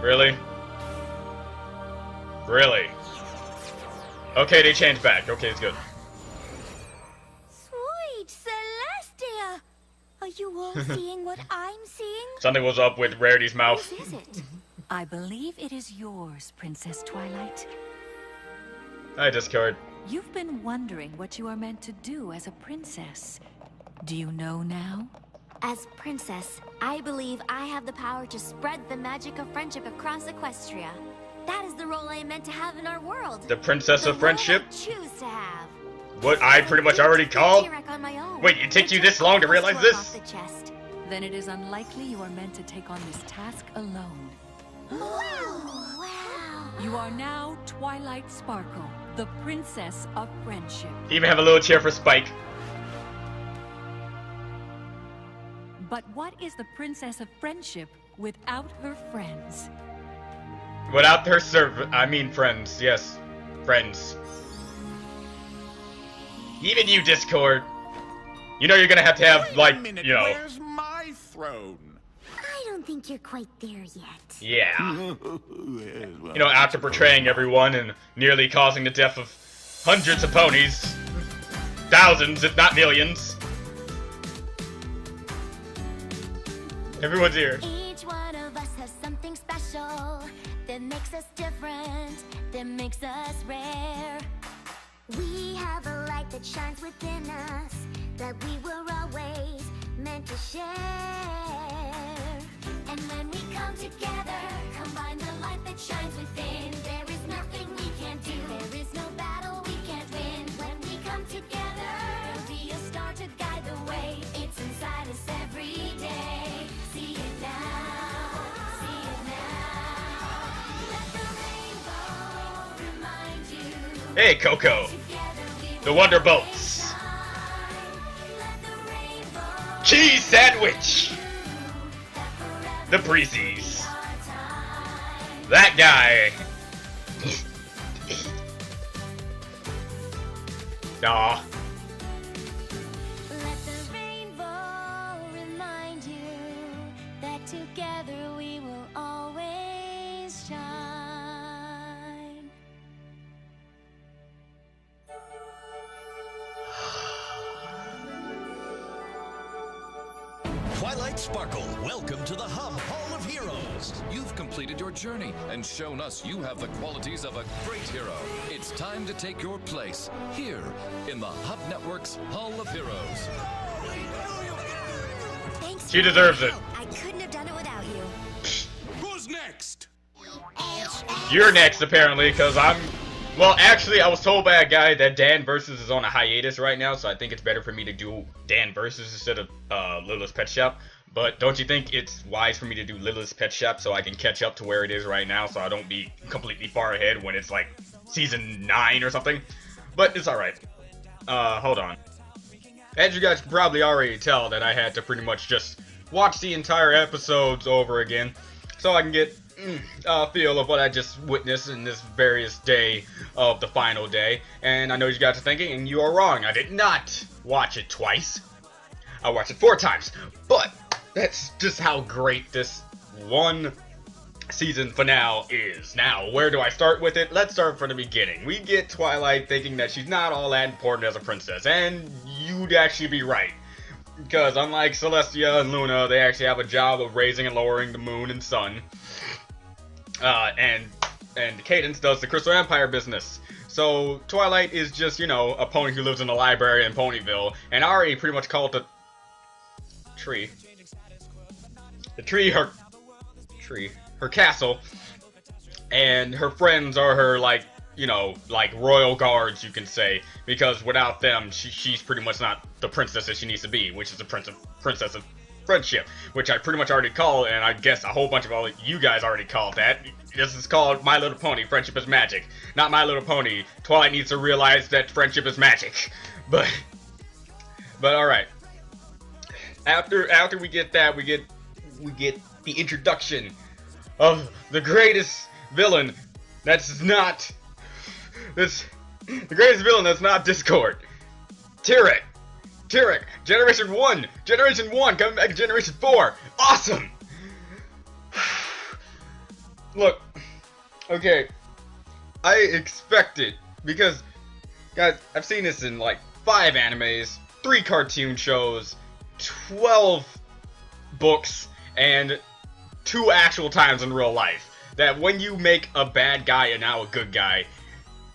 Really? Really? Okay, they changed back. Okay, it's good. Sweet Celestia! Are you all seeing what I'm seeing? Something was up with Rarity's mouth. Whose is it? I believe it is yours, Princess Twilight. Hi, Discord. You've been wondering what you are meant to do as a princess. Do you know now? As princess, I believe I have the power to spread the magic of friendship across Equestria. That is the role I am meant to have in our world. The Princess of Friendship? I choose to have. What I pretty much already called? On my own. Wait, it takes you this long to realize this? Then it is unlikely you are meant to take on this task alone. Wow. You are now Twilight Sparkle, the Princess of Friendship. Even have a little cheer for Spike. But what is the Princess of Friendship without her friends? Without her friends, yes. Friends. Even you, Discord. You know you're gonna have to have, like, you know... Where's my throne? I don't think you're quite there yet. Yeah. You know, after betraying everyone and nearly causing the death of hundreds of ponies. Thousands, if not millions. Everyone's here. Each one of us has something special that makes us different, that makes us rare. We have a light that shines within us that we were always meant to share. And when we come together, combine the light that shines within, there is nothing we can't do, there is no battle we can't win. When we come together, there'll be a star to guide the way. It's inside us every day. See it now, see it now. Let the rainbow remind you. Hey, Coco. The Wonder Boats. Cheese sandwich. The Breezies. That guy. Aw. Let the rainbow remind you that together we will always shine. Twilight Sparkle, welcome to the Hub Hall of Heroes. You've completed your journey and shown us you have the qualities of a great hero. It's time to take your place here in the Hub Network's Hall of Heroes. Thanks. She deserves it. I couldn't have done it without you. Who's next? You're next, apparently, because I'm... Well, actually, I was told by a guy that Dan Versus is on a hiatus right now, so I think it's better for me to do Dan Versus instead of Littlest Pet Shop. But don't you think it's wise for me to do Littlest Pet Shop so I can catch up to where it is right now, so I don't be completely far ahead when it's like season 9 or something? But it's alright. Hold on. As you guys can probably already tell, that I had to pretty much just watch the entire episodes over again, so I can get a feel of what I just witnessed in this various day of the final day. And I know you guys are thinking, and you are wrong, I did not watch it twice. I watched it 4 times, but that's just how great this one season finale is. Now, where do I start with it? Let's start from the beginning. We get Twilight thinking that she's not all that important as a princess, and you'd actually be right. Because unlike Celestia and Luna, they actually have a job of raising and lowering the moon and sun. And Cadence does the Crystal Empire business. So Twilight is just, you know, a pony who lives in a library in Ponyville, and I already pretty much called the tree. Her castle, and her friends are her, like, you know, like royal guards, you can say, because without them, she's pretty much not the princess that she needs to be, which is the princess of friendship, which I pretty much already called, and I guess a whole bunch of all you guys already called that. This is called My Little Pony, Friendship is Magic. Not My Little Pony, Twilight needs to realize that friendship is magic. But alright. After we get that, we get the introduction of the greatest villain that's not the greatest villain that's not Discord. Tyrek, Generation 1, coming back in Generation 4, awesome! Look, okay, I expect it, because, guys, I've seen this in like 5 animes, 3 cartoon shows, 12 books, and 2 actual times in real life, that when you make a bad guy and now a good guy,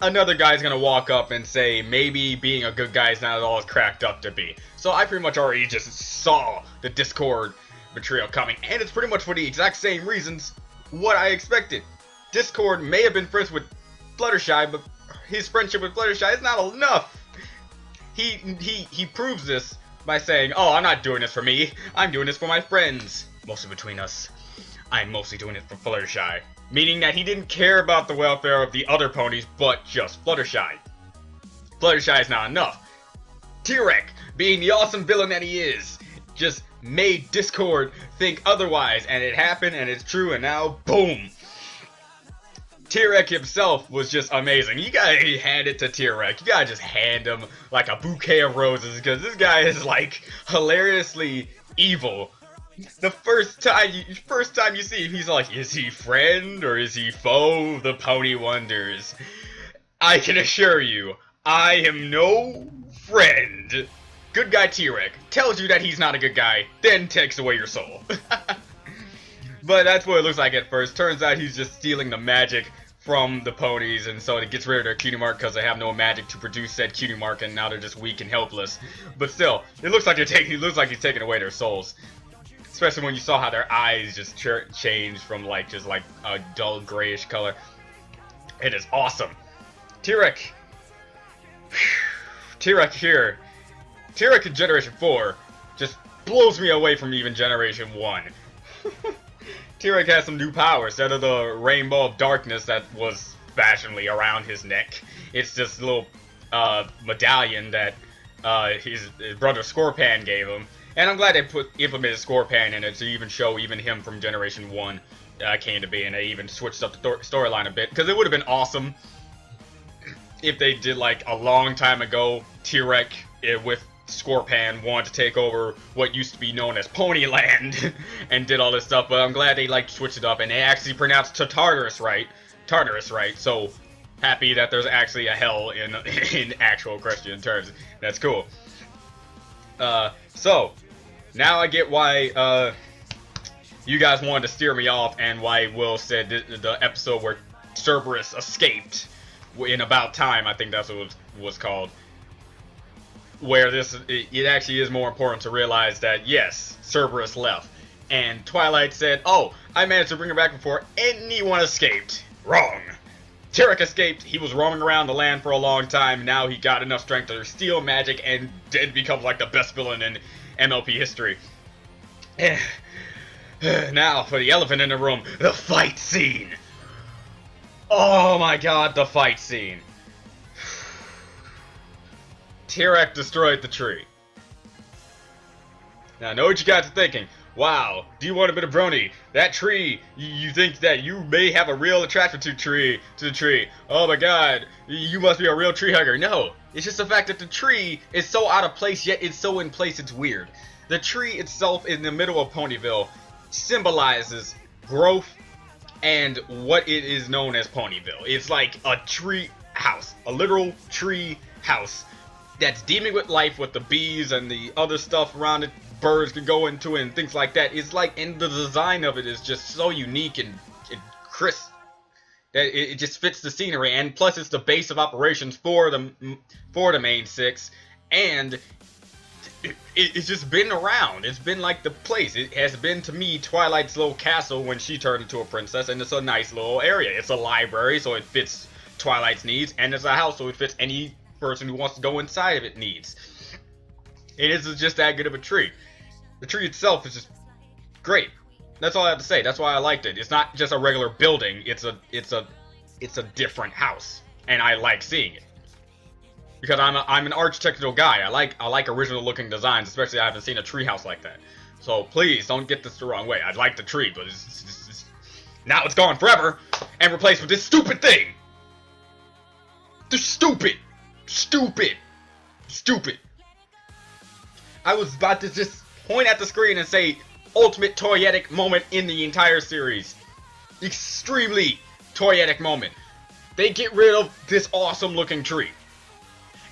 another guy's gonna walk up and say maybe being a good guy is not all it's cracked up to be. So I pretty much already just saw the Discord betrayal coming, and it's pretty much for the exact same reasons what I expected. Discord may have been friends with Fluttershy, but his friendship with Fluttershy is not enough. He proves this by saying, oh, I'm not doing this for me, I'm doing this for my friends. Mostly between us, I'm mostly doing it for Fluttershy. Meaning that he didn't care about the welfare of the other ponies, but just Fluttershy. Fluttershy is not enough. Tyrek, being the awesome villain that he is, just made Discord think otherwise, and it happened, and it's true, and now, boom! Tyrek himself was just amazing. You gotta hand it to Tyrek. You gotta just hand him like a bouquet of roses, because this guy is like hilariously evil. The first time you see him, he's like, is he friend or is he foe? The Pony wonders. I can assure you, I am no friend. Good guy Tyrek tells you that he's not a good guy, then takes away your soul. But that's what it looks like at first. Turns out he's just stealing the magic from the ponies, and so it gets rid of their cutie mark because they have no magic to produce said cutie mark, and now they're just weak and helpless. But still, it looks like he's taking away their souls. Especially when you saw how their eyes just changed from just like a dull grayish color. It is awesome. Tyrek here. Tyrek in Generation 4 just blows me away from even Generation 1. Tyrek has some new powers. Instead of the rainbow of darkness that was fashionably around his neck, it's this little medallion that his brother Scorpan gave him. And I'm glad they implemented Scorpan in it to even show even him from Generation 1 came to be, and they even switched up the storyline a bit, because it would have been awesome if they did like a long time ago, Tyrek with Scorpan wanted to take over what used to be known as Ponyland and did all this stuff, but I'm glad they switched it up, and they actually pronounced Tartarus right, so happy that there's actually a hell in actual Christian terms. That's cool. So, now I get why, you guys wanted to steer me off, and why Will said the episode where Cerberus escaped in About Time, I think that's what it was called, where it actually is more important to realize that, yes, Cerberus left, and Twilight said, oh, I managed to bring her back before anyone escaped. Wrong. Tyrek escaped, he was roaming around the land for a long time, now he got enough strength to steal magic and then become like the best villain in MLP history. Now, for the elephant in the room, the fight scene! Oh my god, the fight scene! Tyrek destroyed the tree. Now, I know what you guys are thinking. Wow, do you want a bit of brony? That tree, you think that you may have a real attraction to the tree. Oh my god, you must be a real tree hugger. No, it's just the fact that the tree is so out of place, yet it's so in place it's weird. The tree itself in the middle of Ponyville symbolizes growth and what it is known as Ponyville. It's like a tree house, a literal tree house that's teeming with life, with the bees and the other stuff around it. Birds can go into it and things like that. It's like, and the design of it is just so unique and crisp that it just fits the scenery, and plus it's the base of operations for the main 6, and it's just been around. It's been like the place. It has been to me Twilight's little castle when she turned into a princess, and it's a nice little area. It's a library, so it fits Twilight's needs, and it's a house, so it fits any person who wants to go inside of it needs. It is just that good of a tree. The tree itself is just great. That's all I have to say. That's why I liked it. It's not just a regular building. It's a different house, and I like seeing it because I'm an architectural guy. I like original looking designs, especially I haven't seen a tree house like that. So please don't get this the wrong way. I like the tree, but now it's gone forever and replaced with this stupid thing. Stupid. I was about to just point at the screen and say ultimate toyetic moment in the entire series. Extremely toyetic moment. They get rid of this awesome looking tree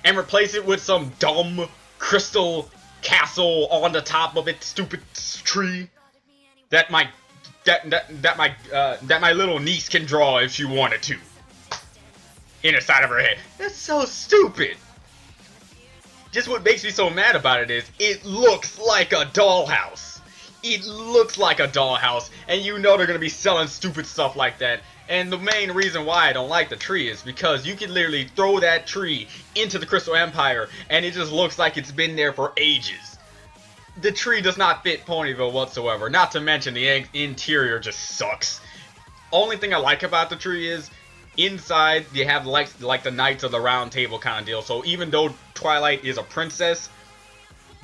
and replace it with some dumb crystal castle on the top of it, stupid tree that my little niece can draw if she wanted to. In the side of her head. That's so stupid. Just what makes me so mad about it is, it looks like a dollhouse. It looks like a dollhouse, and you know they're gonna be selling stupid stuff like that. And the main reason why I don't like the tree is because you can literally throw that tree into the Crystal Empire, and it just looks like it's been there for ages. The tree does not fit Ponyville whatsoever. Not to mention the interior just sucks. Only thing I like about the tree is, inside, you have like the Knights of the Round Table kind of deal. So even though Twilight is a princess,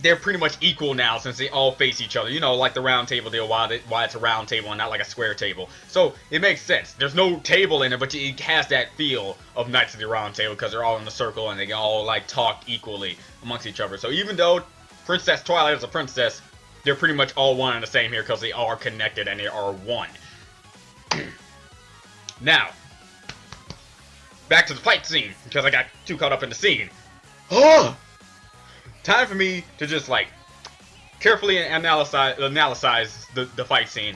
they're pretty much equal now since they all face each other. You know, like the round table deal, why it's a round table and not like a square table. So it makes sense. There's no table in it, but it has that feel of Knights of the Round Table because they're all in a circle and they all like talk equally amongst each other. So even though Princess Twilight is a princess, they're pretty much all one and the same here because they are connected and they are one. Now, back to the fight scene, because I got too caught up in the scene. Oh! Time for me to just, like, carefully analyze the fight scene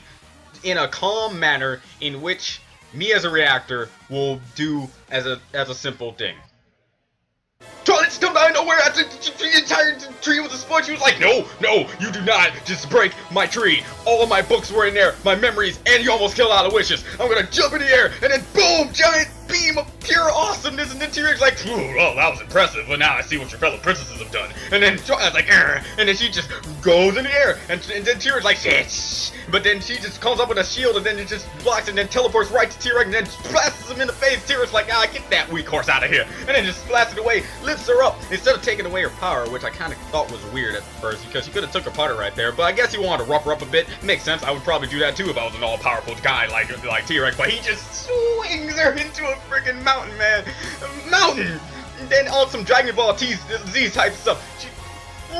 in a calm manner in which me as a reactor will do as a simple thing. Twilight jumped out of nowhere after the entire tree was destroyed. She was like, no, you do not just break my tree. All of my books were in there, my memories, and you almost killed all the wishes. I'm gonna jump in the air, and then boom, giant beam of pure awesomeness, and then T-Rex like, oh, that was impressive, but now I see what your fellow princesses have done. And then Twilight's like, and then she just goes in the air, and then T-Rex like, shh. But then she just comes up with a shield, and then it just blocks, and then teleports right to T-Rex, and then blasts him in the face. T-Rex like, get that weak horse out of here. And then just blasts it away, lifts her up, instead of taking away her power, which I kind of thought was weird at first, because he could have took her power right there, but I guess he wanted to rough her up a bit. Makes sense, I would probably do that too if I was an all-powerful guy like T-Rex, but he just swings her into a freaking mountain, man. Mountain! And then on some Dragon Ball Z type stuff, she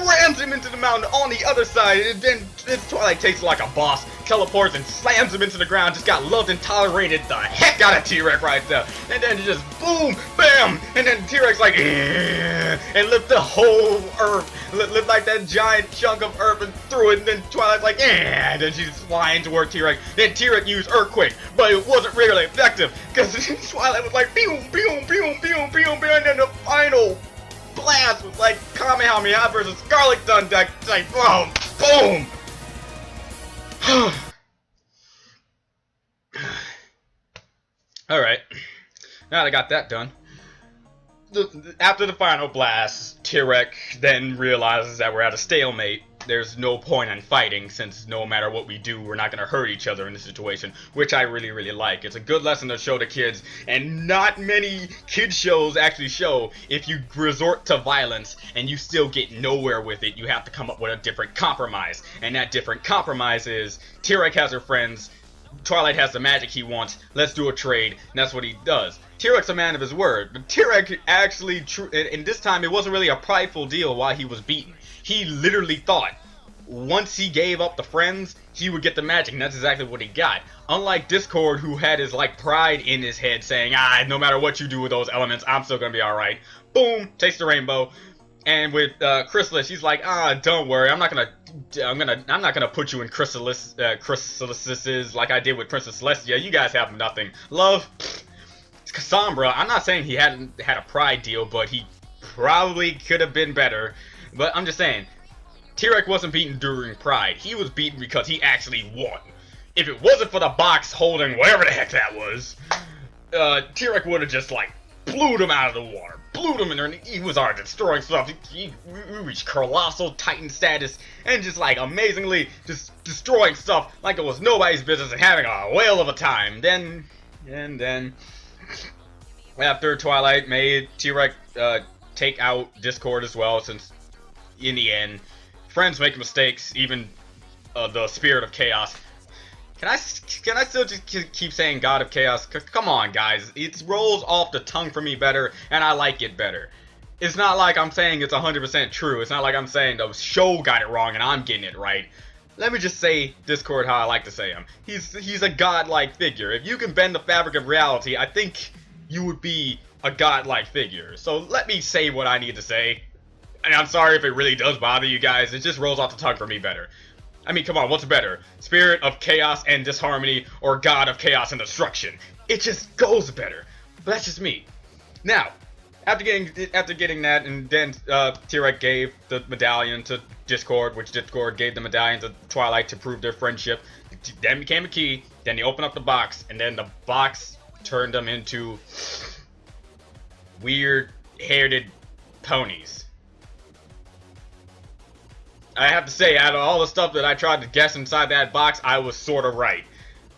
rams him into the mountain on the other side, and then Twilight takes it like a boss, teleports and slams him into the ground, just got loved and tolerated the heck out of T-Rex right there, and then just boom, bam, and then T-Rex like, and lift the whole earth, lift like that giant chunk of earth and threw it, and then Twilight's like, and then she's flying toward T-Rex, then T-Rex used Earthquake, but it wasn't really effective, because Twilight was like, boom, boom, boom, boom, boom, boom, and then the final blast was like Kamehameha versus Scarlet Thundeck, like, boom, boom. Alright, now that I got that done, after the final blast, T-Rex then realizes that we're at a stalemate. There's no point in fighting, since no matter what we do, we're not going to hurt each other in this situation, which I really, really like. It's a good lesson to show the kids, and not many kids shows actually show if you resort to violence and you still get nowhere with it, you have to come up with a different compromise. And that different compromise is, T-Rex has her friends, Twilight has the magic he wants, let's do a trade, and that's what he does. T-Rex a man of his word, but T-Rex actually, and this time it wasn't really a prideful deal while he was beaten. He literally thought, once he gave up the friends, he would get the magic, and that's exactly what he got. Unlike Discord, who had his, like, pride in his head, saying, no matter what you do with those elements, I'm still gonna be alright. Boom, takes the rainbow. And with Chrysalis, he's like, don't worry, I'm not gonna put you in chrysalises like I did with Princess Celestia. You guys have nothing. Love, Cassandra, I'm not saying he hadn't had a pride deal, but he probably could have been better. But I'm just saying, T-Rex wasn't beaten during pride. He was beaten because he actually won. If it wasn't for the box holding whatever the heck that was, T-Rex would have just, like, blew him out of the water. blew them in there, and he was already destroying stuff. He reached colossal titan status, and just like amazingly just destroying stuff like it was nobody's business and having a whale of a time. Then after Twilight made T-Rex take out Discord as well, since in the end, friends make mistakes, even the spirit of chaos. Can I still just keep saying God of Chaos? Come on, guys. It rolls off the tongue for me better, and I like it better. It's not like I'm saying it's 100% true. It's not like I'm saying the show got it wrong and I'm getting it right. Let me just say Discord how I like to say him. He's a godlike figure. If you can bend the fabric of reality, I think you would be a godlike figure. So let me say what I need to say. And I'm sorry if it really does bother you guys. It just rolls off the tongue for me better. I mean, come on, what's better? Spirit of chaos and disharmony, or God of chaos and destruction? It just goes better. But that's just me. Now, after getting that, and then T-Rex gave the medallion to Discord, which Discord gave the medallion to Twilight to prove their friendship. Then became a key. Then he opened up the box, and then the box turned them into weird-haired ponies. I have to say, out of all the stuff that I tried to guess inside that box, I was sort of right.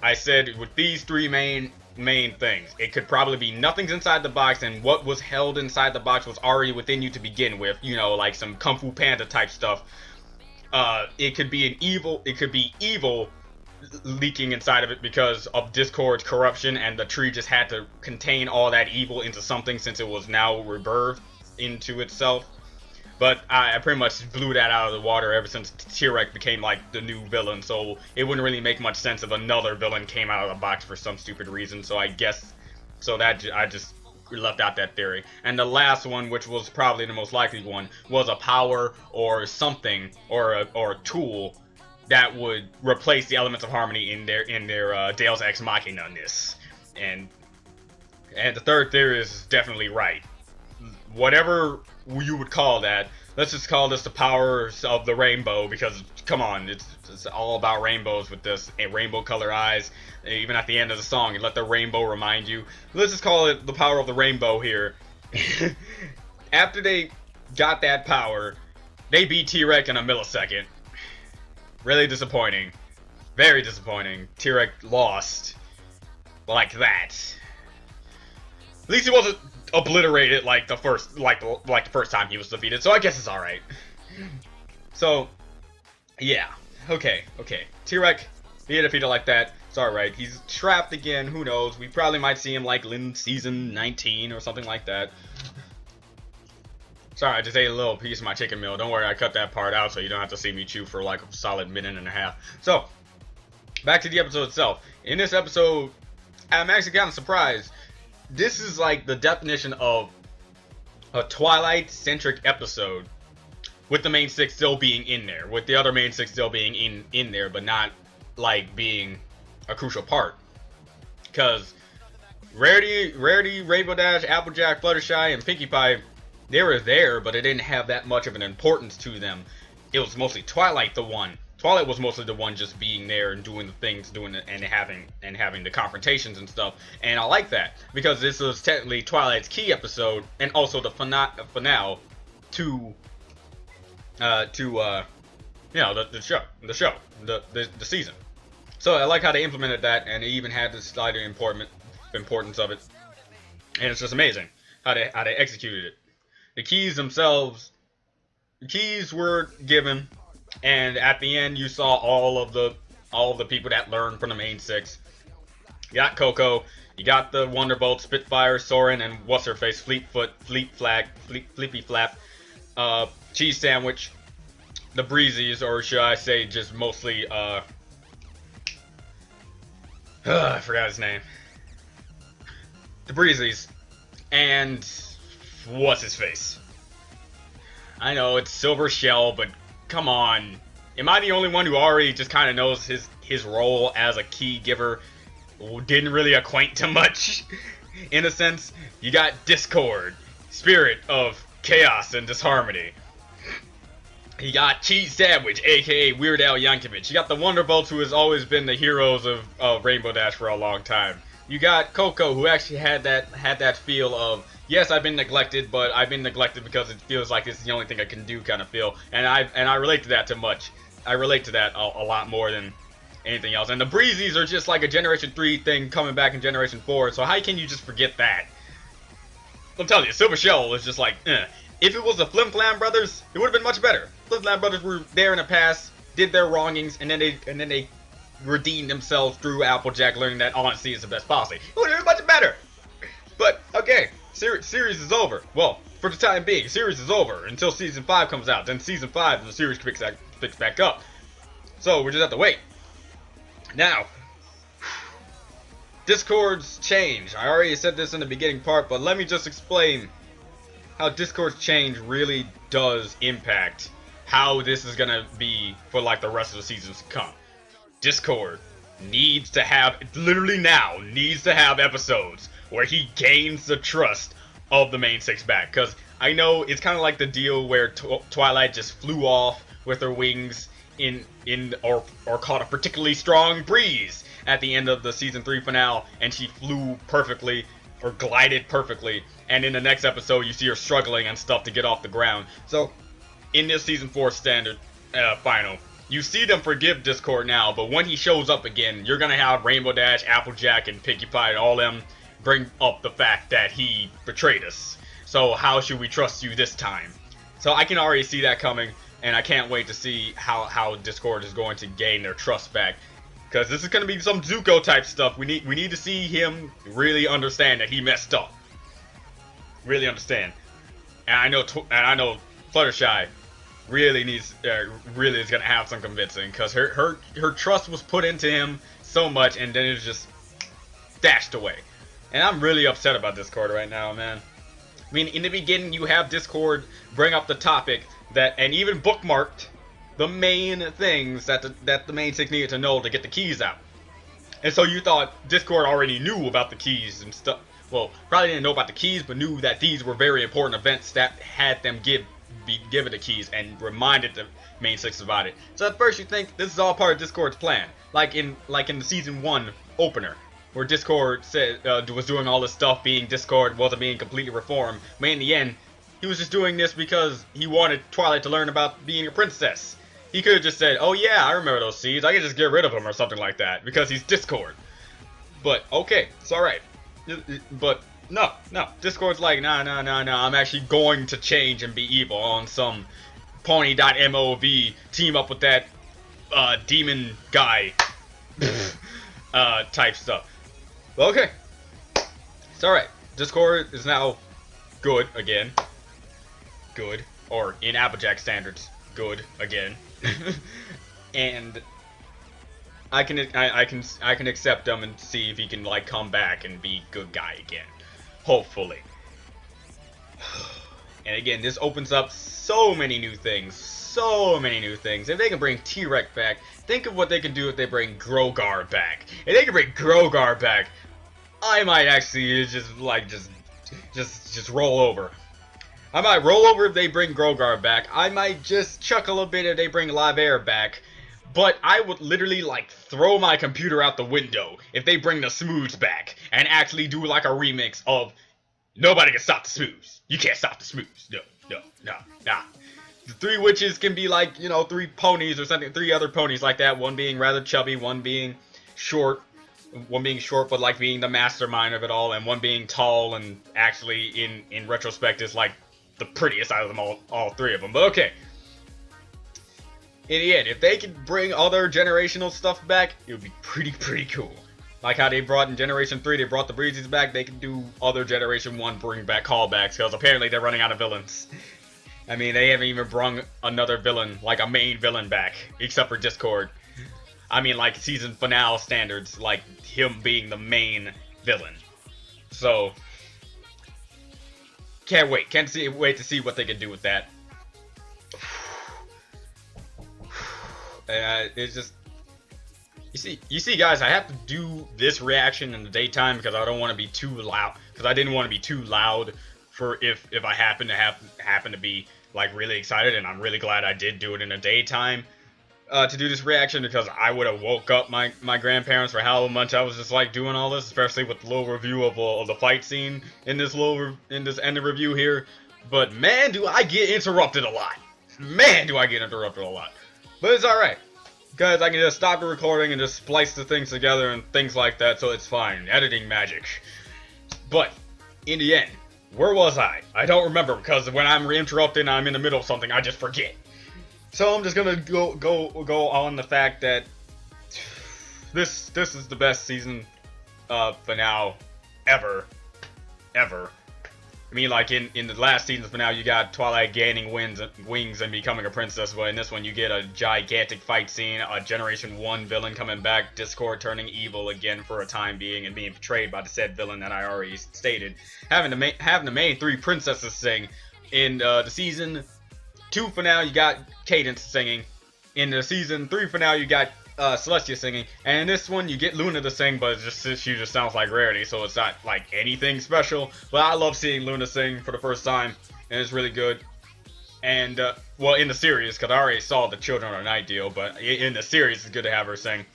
I said with these three main things, it could probably be nothing's inside the box, and what was held inside the box was already within you to begin with. You know, like some Kung Fu Panda type stuff. It could be evil leaking inside of it because of Discord's corruption, and the tree just had to contain all that evil into something since it was now rebirthed into itself. But I pretty much blew that out of the water ever since T-Rex became like the new villain, so it wouldn't really make much sense if another villain came out of the box for some stupid reason. So I guess, so that I just left out that theory. And the last one, which was probably the most likely one, was a power or something or a tool that would replace the elements of harmony in their Deus Ex Machina-ness. And the third theory is definitely right. Whatever you would call that, let's just call this the powers of the rainbow, because come on, it's all about rainbows with this, and rainbow color eyes. Even at the end of the song, you let the rainbow remind you. Let's just call it the power of the rainbow here. After they got that power, they beat T-Rex in a millisecond. Really disappointing. Very disappointing. T-Rex lost like that. At least he wasn't obliterated like the first time he was defeated, so I guess it's alright. So yeah, okay. T-Rex being defeated like that, it's alright. He's trapped again, who knows, we probably might see him like in season 19 or something like that. Sorry, I just ate a little piece of my chicken meal. Don't worry, I cut that part out so you don't have to see me chew for like a solid minute and a half. So back to the episode itself. In this episode, I'm actually kind of surprised. This is like the definition of a Twilight-centric episode, with the main six still being in there, with the other main six still being in there, but not like being a crucial part. Because Rarity, Rainbow Dash, Applejack, Fluttershy, and Pinkie Pie, they were there, but it didn't have that much of an importance to them. It was mostly Twilight Twilight was mostly the one just being there and doing the things, and having the confrontations and stuff. And I like that, because this was technically Twilight's key episode, and also the finale to you know, the season. So I like how they implemented that, and they even had the slight importance of it. And it's just amazing how they executed it. The keys themselves, were given. And at the end, you saw all of the people that learned from the main six. You got Coco, you got the Wonderbolt, Spitfire, Soren, and what's her face, Fleepy Flap, Cheese Sandwich, the Breezies, or should I say just mostly I forgot his name. The Breezies, and what's his face? I know it's Silver Shell, but come on, am I the only one who already just kind of knows his role as a key giver? Didn't really acquaint too much. In a sense, you got Discord, Spirit of Chaos and Disharmony. You got Cheese Sandwich, aka Weird Al Yankovic. You got the Wonderbolts, who has always been the heroes of Rainbow Dash for a long time. You got Coco, who actually had that feel of, yes, I've been neglected, but I've been neglected because it feels like this is the only thing I can do kind of feel. And I relate to that too much. I relate to that a lot more than anything else. And the Breezies are just like a Generation 3 thing coming back in Generation 4. So how can you just forget that? I'm telling you, Silver Shell is just like, If it was the Flim Flam Brothers, it would have been much better. Flim Flam Brothers were there in the past, did their wrongings, and then they redeemed themselves through Applejack, learning that honesty is the best policy. It would have been much better. But okay, series is over. Well, for the time being, series is over until season 5 comes out. Then season 5, the series picks back up. So we just have to wait. Now, Discord's change. I already said this in the beginning part, but let me just explain how Discord's change really does impact how this is gonna be for like the rest of the seasons to come. Discord needs to have, literally now, needs to have episodes where he gains the trust of the main 6 back. Because I know it's kind of like the deal where Twilight just flew off with her wings or caught a particularly strong breeze at the end of the season 3 finale, and she flew perfectly or glided perfectly, and in the next episode you see her struggling and stuff to get off the ground. So in this season 4 standard final, you see them forgive Discord now, but when he shows up again, you're gonna have Rainbow Dash, Applejack, and Pinkie Pie and all them bring up the fact that he betrayed us. So how should we trust you this time? So I can already see that coming, and I can't wait to see how Discord is going to gain their trust back. Because this is going to be some Zuko type stuff. We need to see him really understand that he messed up. Really understand. And I know Fluttershy really is going to have some convincing, because her trust was put into him so much, and then it was just dashed away. And I'm really upset about Discord right now, man. I mean, in the beginning, you have Discord bring up the topic that, and even bookmarked the main things that the main 6 needed to know to get the keys out. And so you thought Discord already knew about the keys and stuff. Well, probably didn't know about the keys, but knew that these were very important events that had them be given the keys, and reminded the main 6 about it. So at first you think this is all part of Discord's plan, like in the season 1 opener, where Discord said was doing all this stuff, being Discord wasn't being completely reformed. But in the end, he was just doing this because he wanted Twilight to learn about being a princess. He could have just said, oh yeah, I remember those seeds, I can just get rid of them or something like that, because he's Discord. But okay, it's alright. But no, Discord's like, nah, I'm actually going to change and be evil on some pony.mov, team up with that demon guy type stuff. But okay, it's alright. Discord is now good again. Good, or in Applejack standards, good again. And I can accept him and see if he can like come back and be good guy again, hopefully. And again, this opens up so many new things, If they can bring T-Rex back, think of what they can do if they bring Grogar back. If they can bring Grogar back, I might actually just roll over. I might roll over if they bring Grogar back. I might just chuckle a bit if they bring Live Air back. But I would literally like throw my computer out the window if they bring the Smooths back and actually do like a remix of Nobody Can Stop the Smooths. You can't stop the Smooths. No. The 3 witches can be like, 3 ponies or something, 3 other ponies like that. One being rather chubby, one being short but like being the mastermind of it all, and one being tall and actually in retrospect is like the prettiest out of them all 3 of them. But okay. In the end, if they could bring other generational stuff back, it would be pretty cool. Like how they brought in Generation 3, they brought the Breezes back, they can do other Generation 1 bring back callbacks, because apparently they're running out of villains. I mean, they haven't even brung another villain, like a main villain back, except for Discord. I mean, like season finale standards, like him being the main villain. So, can't wait to see what they can do with that. It's just, you see, guys, I have to do this reaction in the daytime because I don't want to be too loud. Because I didn't want to be too loud for if I happen to be like really excited, and I'm really glad I did do it in the daytime. to do this reaction because I would have woke up my grandparents for how much I was just like doing all this, especially with the little review of the fight scene in this end of review here. But man, do I get interrupted a lot. Man, do I get interrupted a lot. But it's alright, because I can just stop the recording and just splice the things together and things like that, so it's fine. Editing magic. But in the end, where was I? I don't remember, because when I'm interrupted and I'm in the middle of something, I just forget. So I'm just gonna go on the fact that this is the best season finale ever. I mean, like in the last season's finale, you got Twilight gaining wings and becoming a princess, but in this one you get a gigantic fight scene, a Generation 1 villain coming back, Discord turning evil again for a time being and being betrayed by the said villain that I already stated, having the main 3 princesses sing. In the season 2 finale, you got Cadence singing. In the season 3 finale, you got Celestia singing, and in this one you get Luna to sing, but she just sounds like Rarity, so it's not like anything special. But I love seeing Luna sing for the first time, and it's really good. And well, in the series, because I already saw the Children of the Night deal, but in the series it's good to have her sing.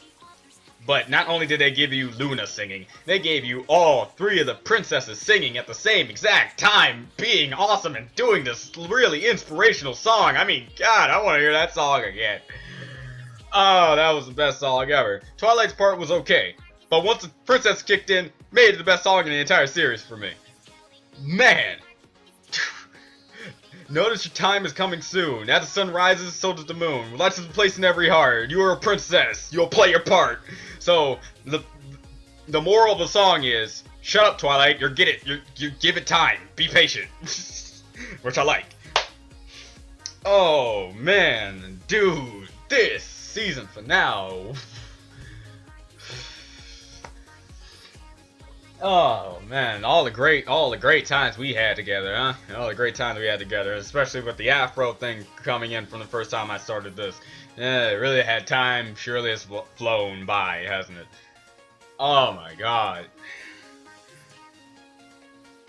But not only did they give you Luna singing, they gave you all 3 of the princesses singing at the same exact time, being awesome and doing this really inspirational song. I mean, God, I want to hear that song again. Oh, that was the best song ever. Twilight's part was okay, but once the princess kicked in, made it the best song in the entire series for me. Man! Notice your time is coming soon. As the sun rises, so does the moon. Lights is placed in every heart. You are a princess. You'll play your part. So, the moral of the song is, shut up, Twilight. You give it time. Be patient. Which I like. Oh, man. Dude, this season finale. Oh man, all the great times we had together, huh? All the great times we had together, especially with the Afro thing coming in from the first time I started this. Yeah, it really had time. Surely has flown by, hasn't it? Oh my God.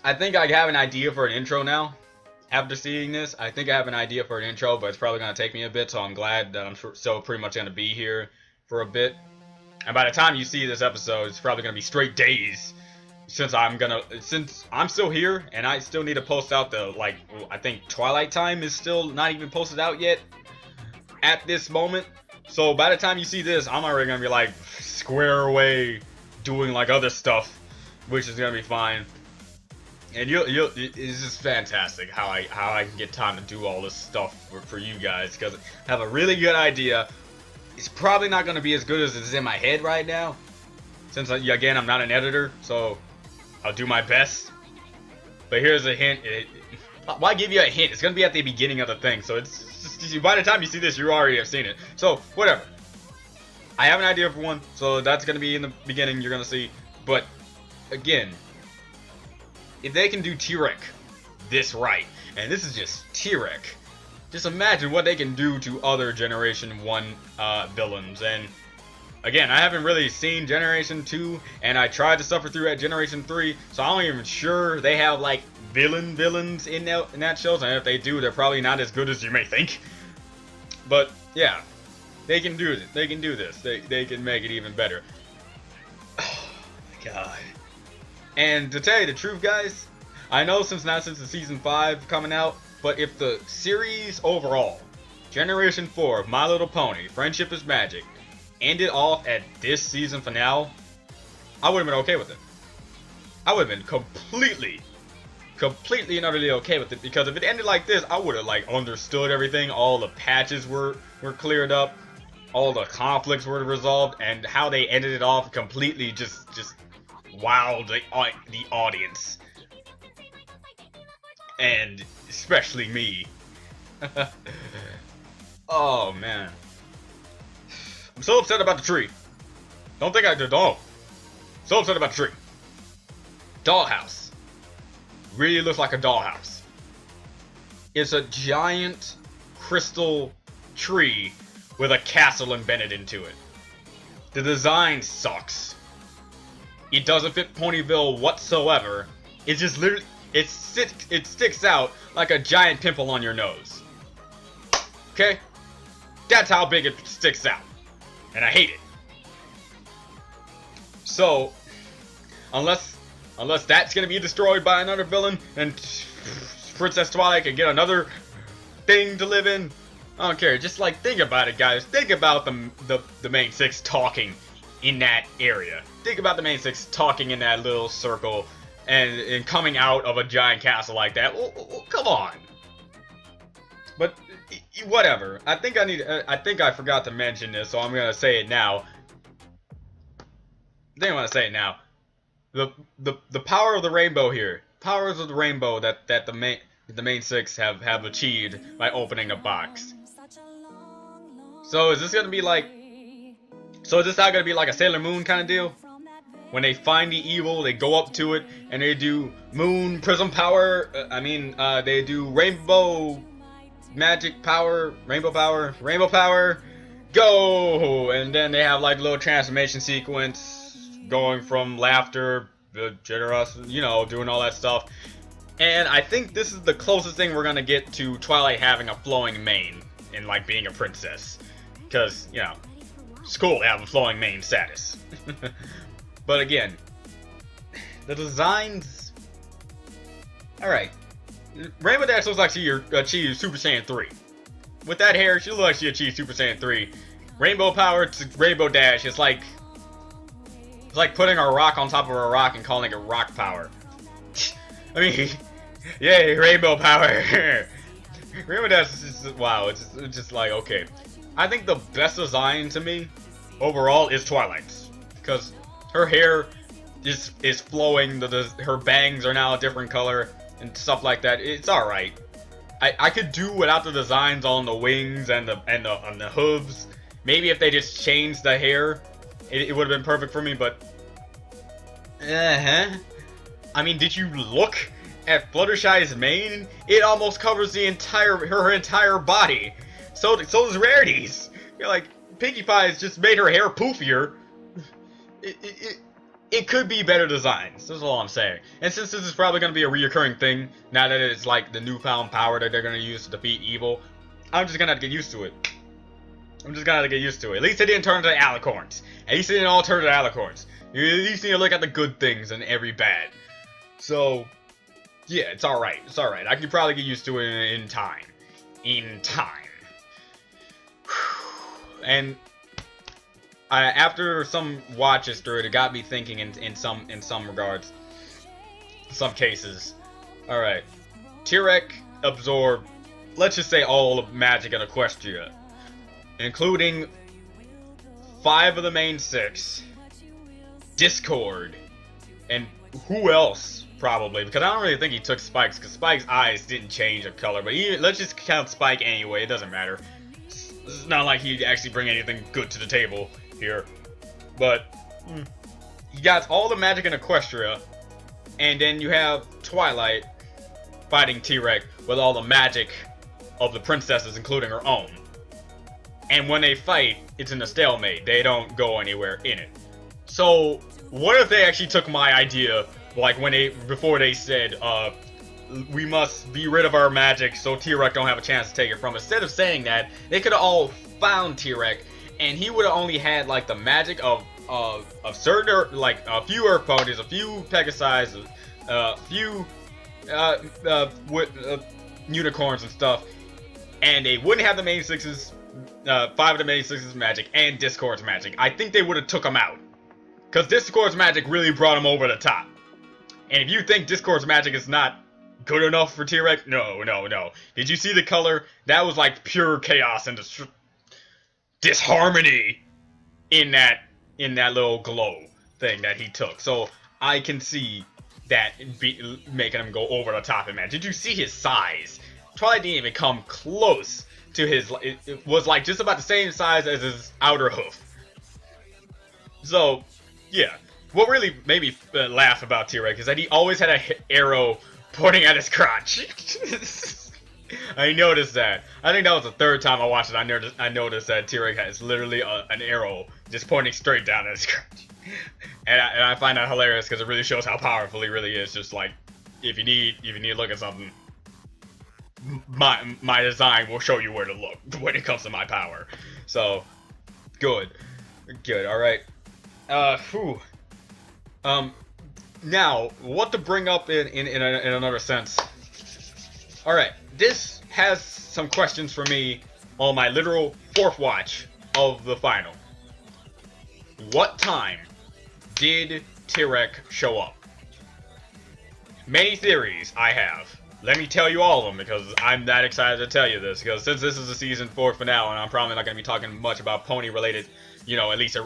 I think I have an idea for an intro now. After seeing this, I think I have an idea for an intro, but it's probably going to take me a bit, so I'm glad that I'm still pretty much going to be here for a bit. And by the time you see this episode, it's probably going to be straight days, since I'm still here, and I still need to post out the, like, I think Twilight time is still not even posted out yet, at this moment. So by the time you see this, I'm already going to be, like, square away, doing, like, other stuff, which is going to be fine. And it's just fantastic how I can get time to do all this stuff for you guys, because I have a really good idea. It's probably not going to be as good as it's in my head right now, since again I'm not an editor, so I'll do my best. But here's a hint. Why give you a hint? It's going to be at the beginning of the thing, so it's just, by the time you see this, you already have seen it. So whatever. I have an idea for one, so that's going to be in the beginning. You're going to see, but again, if they can do T-Rex this right, and this is just T-Rex, just imagine what they can do to other Generation 1 villains. And again, I haven't really seen Generation 2, and I tried to suffer through at Generation 3, so I'm not even sure they have like villains in that show, and if they do, they're probably not as good as you may think. But yeah, they can do it. They can do this. They can make it even better. Oh my God. And to tell you the truth, guys, I know since the season 5 coming out, but if the series overall, Generation 4 of My Little Pony, Friendship is Magic, ended off at this season finale, I would have been okay with it. I would have been completely and utterly okay with it, because if it ended like this, I would have like understood everything. All the patches were cleared up, all the conflicts were resolved, and how they ended it off completely just wowed the audience, and especially me. Oh man, I'm so upset about the tree. Don't think I did. Oh, so upset about the tree. Dollhouse really looks like a dollhouse. It's a giant crystal tree with a castle embedded into it. The design sucks. It doesn't fit Ponyville whatsoever. It's just literally, it sticks out like a giant pimple on your nose. Okay? That's how big it sticks out. And I hate it. So, unless that's gonna be destroyed by another villain, and Princess Twilight can get another thing to live in, I don't care. Just like, think about it, guys. Think about the main six talking in that area. Think about the main six talking in that little circle and coming out of a giant castle like that. Oh, come on. But whatever. I think I forgot to mention this, so I'm gonna say it now. I want to say it now. The power of the rainbow here. Powers of the rainbow that the main six have achieved by opening the box. So is this gonna be like? So is this not gonna be like a Sailor Moon kind of deal? When they find the evil, they go up to it and they do moon prism power. They do rainbow magic power, rainbow power. Go! And then they have like a little transformation sequence. Going from laughter, generosity, you know, doing all that stuff. And I think this is the closest thing we're gonna get to Twilight having a flowing mane and like being a princess. Because, you know, it's cool to have a flowing mane status. But again, the designs... Alright. Rainbow Dash looks like she achieved Super Saiyan 3. With that hair, she looks like she achieved Super Saiyan 3. Rainbow power to Rainbow Dash is like... It's like putting a rock on top of a rock and calling it rock power. I mean, yay, rainbow power. Rainbow Dash is just, wow, it's just like, okay. I think the best design to me, overall, is Twilight's. Because her hair is flowing, her bangs are now a different color, and stuff like that. It's alright. I could do without the designs on the wings and the hooves. Maybe if they just changed the hair, it would have been perfect for me, but... I mean, did you look at Fluttershy's mane? It almost covers the her entire body. So does Rarity's. You're like, Pinkie Pie's just made her hair poofier. It could be better designs. That's all I'm saying. And since this is probably going to be a reoccurring thing, now that it's like the newfound power that they're going to use to defeat evil, I'm just going to have to get used to it. I'm just gonna get used to it. At least it didn't turn into alicorns. At least it didn't all turn into alicorns. You at least need to look at the good things and every bad. So, yeah, it's alright. It's alright. I can probably get used to it in time. In time. And after some watches through it, it got me thinking in some regards. Some cases. Alright. Tirek absorbed, let's just say, all of magic in Equestria. Including 5 of the main 6, Discord, and who else, probably, because I don't really think he took Spike's, because Spike's eyes didn't change of color, but let's just count Spike anyway, it doesn't matter. It's not like he'd actually bring anything good to the table here, but he got all the magic in Equestria, and then you have Twilight fighting Tirek with all the magic of the princesses, including her own. And when they fight, it's in a stalemate. They don't go anywhere in it. So, what if they actually took my idea, like before they said, we must be rid of our magic so Tirek don't have a chance to take it from us. Instead of saying that, they could have all found Tirek, and he would have only had like the magic of certain, like a few Earth ponies, a few Pegasi, a few unicorns and stuff, and they wouldn't have the main 6's. 5 of the main 6's magic and Discord's magic. I think they would have took him out. Because Discord's magic really brought him over the top. And if you think Discord's magic is not good enough for Tirek, no. Did you see the color? That was like pure chaos and disharmony in that little glow thing that he took. So I can see that making him go over the top. And man, did you see his size? Twilight didn't even come close to his, it was like just about the same size as his outer hoof. So, yeah. What really made me laugh about Tirek is that he always had an arrow pointing at his crotch. I noticed that. I think that was the 3rd time I watched it. I noticed that Tirek has literally an arrow just pointing straight down at his crotch. And I find that hilarious because it really shows how powerful he really is. Just like, if you need to look at something. my design will show you where to look when it comes to my power. So, good. All right. Now, what to bring up in another sense. All right, this has some questions for me on my literal 4th watch of the final. What time did Tirek show up? Many theories I have. Let me tell you all of them, because I'm that excited to tell you this. Because since this is a season 4 finale, and I'm probably not going to be talking much about pony-related, you know, at least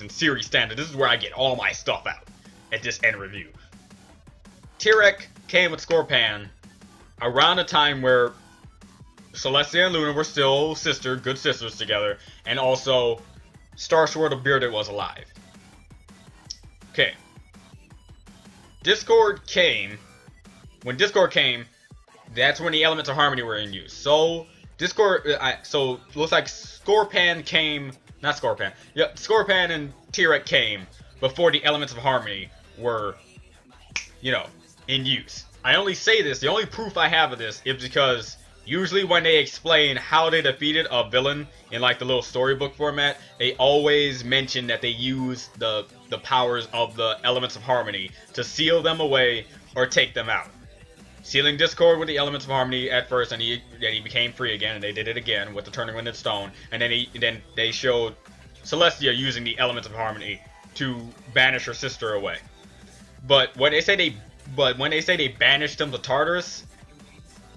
in series standard, this is where I get all my stuff out at this end review. Tirek came with Scorpan around a time where Celestia and Luna were still good sisters together, and also Starsword the Bearded was alive. Okay. Discord came. When Discord came, that's when the Elements of Harmony were in use. So Discord, so looks like Scorpan came, not Scorpan. Yep, Scorpan and Tirek came before the Elements of Harmony were, you know, in use. I only say this, the only proof I have of this is because usually when they explain how they defeated a villain in like the little storybook format, they always mention that they use the powers of the Elements of Harmony to seal them away or take them out. Sealing Discord with the Elements of Harmony at first, and he became free again, and they did it again with the Turning Wind and Stone, and then they showed Celestia using the Elements of Harmony to banish her sister away. But when they say they banished them to Tartarus,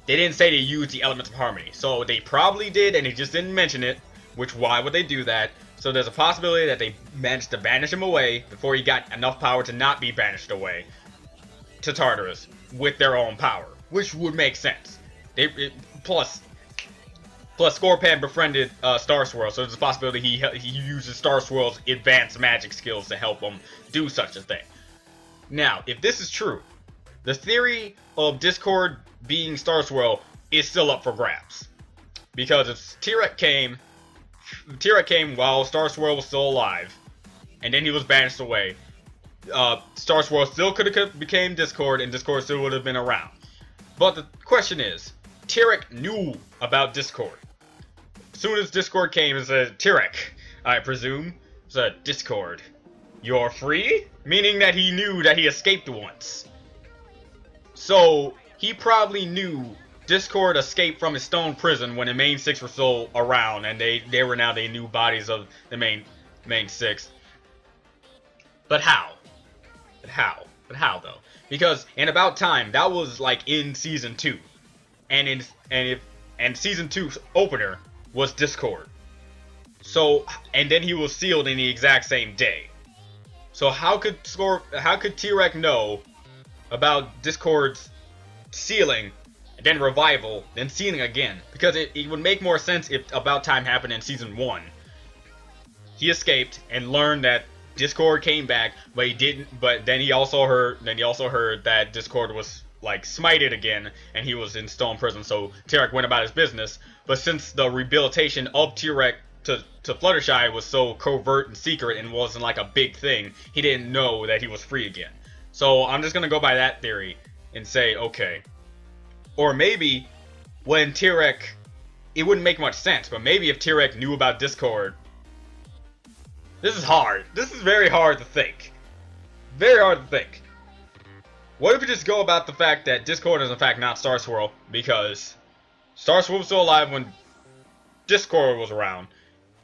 they didn't say they used the Elements of Harmony. So they probably did, and they just didn't mention it, which why would they do that? So there's a possibility that they managed to banish him away before he got enough power to not be banished away to Tartarus with their own power, which would make sense. Plus Scorpan befriended Star Swirl, so there's a possibility he uses Star Swirl's advanced magic skills to help him do such a thing. Now, if this is true, the theory of Discord being Star Swirl is still up for grabs. Because if Tirek came while Star Swirl was still alive, and then he was banished away, Star Swirl still could have became Discord, and Discord still would have been around. But the question is, Tirek knew about Discord. As soon as Discord came and said, Tirek, I presume, said, Discord, you're free? Meaning that he knew that he escaped once. So, he probably knew Discord escaped from his stone prison when the main 6 were still around, and they were now the new bodies of the main 6. But how? But how though? Because in About Time, that was like in season 2, and season 2's opener was Discord. So, and then he was sealed in the exact same day. So how could Tirek know about Discord's sealing, then revival, then sealing again? Because it would make more sense if About Time happened in season 1. He escaped and learned that Discord came back, but he didn't. But then he also heard that Discord was like smited again, and he was in stone prison. So Tirek went about his business. But since the rehabilitation of Tirek to Fluttershy was so covert and secret and wasn't like a big thing, he didn't know that he was free again. So I'm just gonna go by that theory and say, okay. Or maybe when Tirek, it wouldn't make much sense, but maybe if Tirek knew about Discord. This is hard. This is very hard to think. Very hard to think. What if we just go about the fact that Discord is in fact not Star Swirl, because Star Swirl was still alive when Discord was around,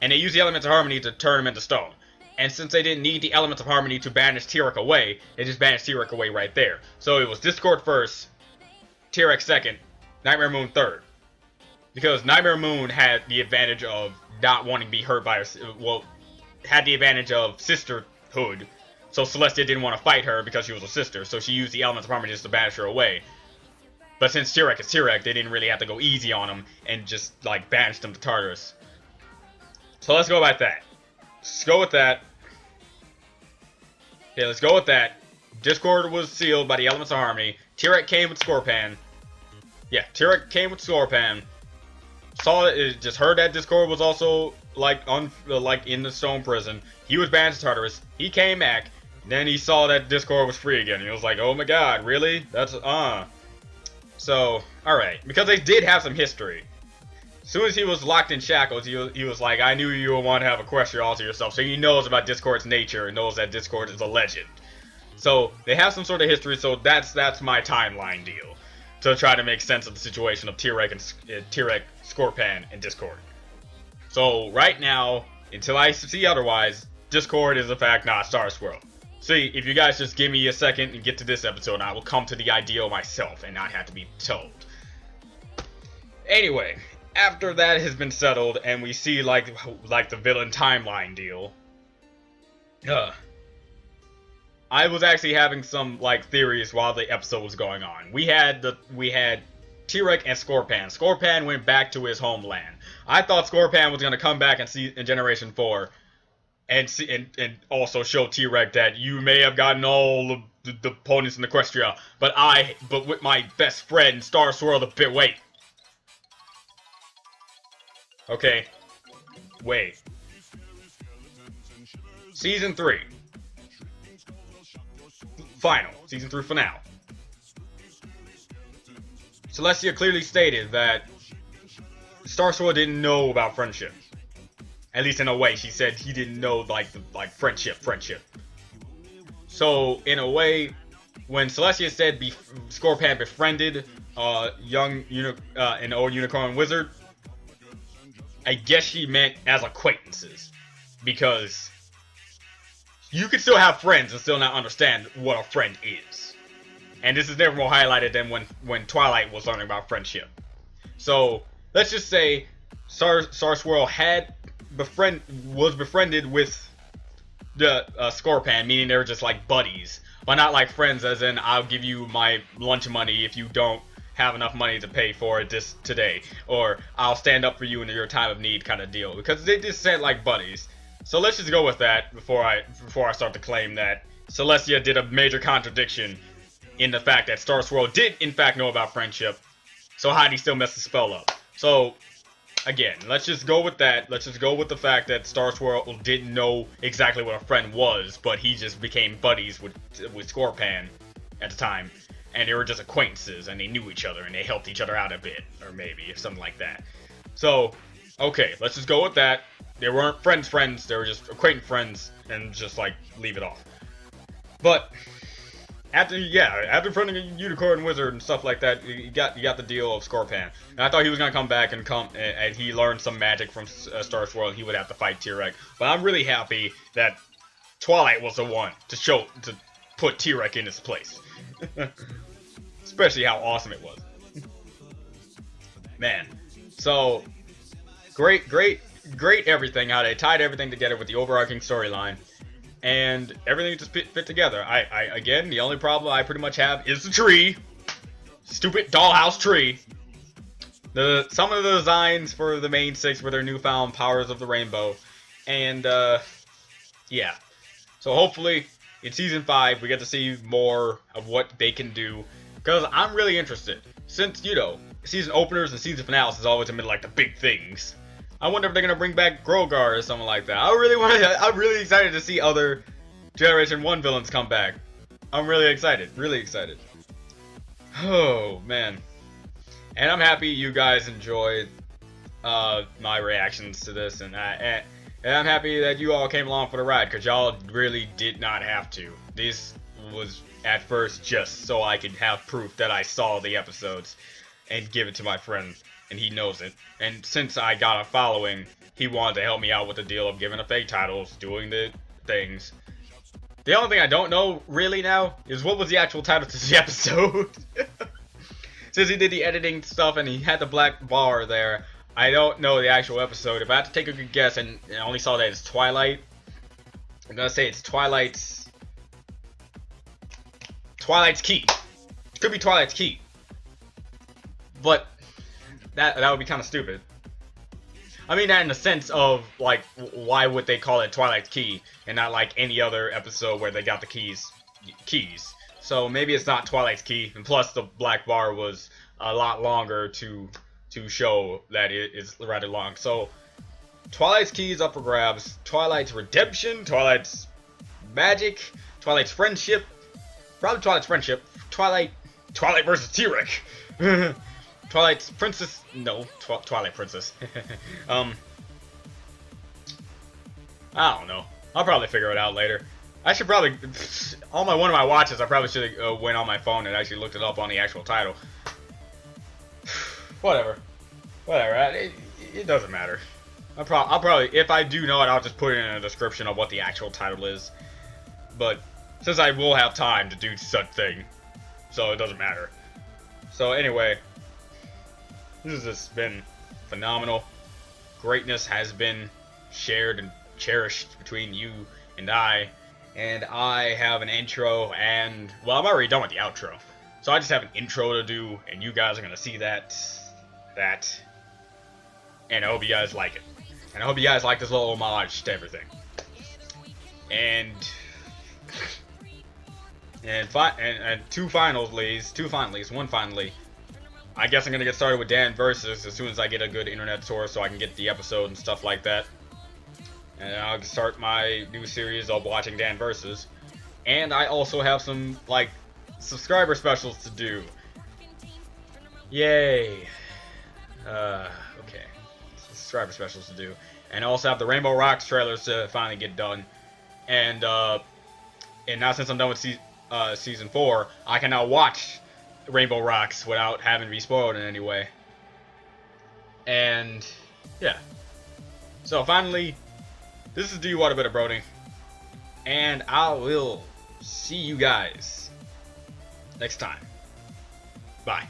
and they used the Elements of Harmony to turn him into stone. And since they didn't need the Elements of Harmony to banish Tirek away, they just banished Tirek away right there. So it was Discord first, Tirek second, Nightmare Moon third. Because Nightmare Moon had the advantage of not wanting to be hurt by had the advantage of sisterhood. So Celestia didn't want to fight her because she was a sister, so she used the Elements of Harmony just to banish her away. But since Tirek is Tirek, they didn't really have to go easy on him and just like banish them to Tartarus. So let's go about that. Let's go with that. Okay, let's go with that. Discord was sealed by the Elements of Harmony. Tirek came with Scorpan. Yeah, Tirek came with Scorpan. Saw it, just heard that Discord was also like in the stone prison. He was banished to Tartarus. He came back. Then he saw that Discord was free again. He was like, "Oh my God, really? That's So, alright, because they did have some history. As soon as he was locked in shackles, he was like, I knew you would want to have a question all to yourself. So he knows about Discord's nature and knows that Discord is a legend. So they have some sort of history, so that's my timeline deal. To try to make sense of the situation of T-Rex, Scorpan, and Discord. So right now, until I see otherwise, Discord is in fact not Star Swirl. See, if you guys just give me a second and get to this episode, I will come to the ideal myself and not have to be told. Anyway, after that has been settled and we see like the villain timeline deal, I was actually having some like theories while the episode was going on. We had T-Rex and Scorpan. Scorpan went back to his homeland. I thought Scorpan was gonna come back and see in Generation 4 and also show T-Rex that you may have gotten all of the opponents in Equestria, but with my best friend Star Swirl the bit. Wait. Okay. Wait. Season 3. Final. Season 3 finale. Celestia clearly stated that Star Swirl didn't know about friendship. At least in a way, she said he didn't know like friendship. So in a way, when Celestia said Scorpan befriended an old unicorn wizard, I guess she meant as acquaintances, because you can still have friends and still not understand what a friend is. And this is never more highlighted than when Twilight was learning about friendship. So let's just say Star Swirl was befriended with the Scorpan, meaning they were just like buddies, but not like friends as in I'll give you my lunch money if you don't have enough money to pay for it today, or I'll stand up for you in your time of need kind of deal, because they just said like buddies. So let's just go with that before I start to claim that Celestia did a major contradiction in the fact that Star Swirl did in fact know about friendship. So how did he still mess the spell up? So again, let's just go with that. Let's just go with the fact that Star Swirl didn't know exactly what a friend was, but he just became buddies with Scorpan at the time. And they were just acquaintances, and they knew each other, and they helped each other out a bit, or maybe, something like that. So, okay, let's just go with that. They weren't friends, they were just acquaintance friends, and just, like, leave it off. But, after befriending a unicorn wizard and stuff like that, you got the deal of Scorpan. And I thought he was gonna come back and he learned some magic from Star Swirl, and he would have to fight T-Rex. But I'm really happy that Twilight was the one to put T-Rex in his place. Especially how awesome it was. Man. So great everything, how they tied everything together with the overarching storyline. And everything just fit together. Again, the only problem I pretty much have is the tree. Stupid dollhouse tree. Some of the designs for the main 6 were their newfound powers of the rainbow. And yeah. So hopefully in Season 5, we get to see more of what they can do, because I'm really interested. Since, you know, season openers and season finales has always been like the big things. I wonder if they're gonna bring back Grogar or something like that. I'm really excited to see other Generation 1 villains come back. I'm really excited. Oh, man. And I'm happy you guys enjoyed my reactions to this, and I'm happy that you all came along for the ride, because y'all really did not have to. This was at first just so I could have proof that I saw the episodes and give it to my friend, and he knows it. And since I got a following, he wanted to help me out with the deal of giving the fake titles, doing the things. The only thing I don't know really now is what was the actual title to the episode. Since he did the editing stuff and he had the black bar there, I don't know the actual episode. If I had to take a good guess and I only saw that it's Twilight, I'm gonna say it's Twilight's Key. It could be Twilight's Key. But that would be kind of stupid. I mean that in the sense of, like, why would they call it Twilight's Key and not like any other episode where they got the keys. So maybe it's not Twilight's Key, and plus the black bar was a lot longer to show that it is rather long. So Twilight's Key is up for grabs. Twilight's redemption, Twilight's magic, Twilight's friendship, probably Twilight's friendship, Twilight versus T-Rex. Twilight Princess. No, Twilight Princess. I don't know. I'll probably figure it out later. I should probably one of my watches. I probably should have went on my phone and actually looked it up on the actual title. Whatever. It doesn't matter. I'll probably, if I do know it, I'll just put it in a description of what the actual title is. But since I will have time to do such thing, so it doesn't matter. So anyway, this has just been phenomenal. Greatness has been shared and cherished between you and I have an intro and, well, I'm already done with the outro. So I just have an intro to do, and you guys are gonna see that, and I hope you guys like it. And I hope you guys like this little homage to everything. And two finalies, one finally. I guess I'm gonna get started with Dan Versus as soon as I get a good internet source so I can get the episode and stuff like that. And I'll start my new series of watching Dan Versus. And I also have some, like, subscriber specials to do. Yay. Okay. Subscriber specials to do. And I also have the Rainbow Rocks trailers to finally get done. And now since I'm done with season 4, I can now watch Rainbow Rocks without having to be spoiled in any way. And yeah. So finally, this is Do You Want a Bit of Brody? And I will see you guys next time. Bye.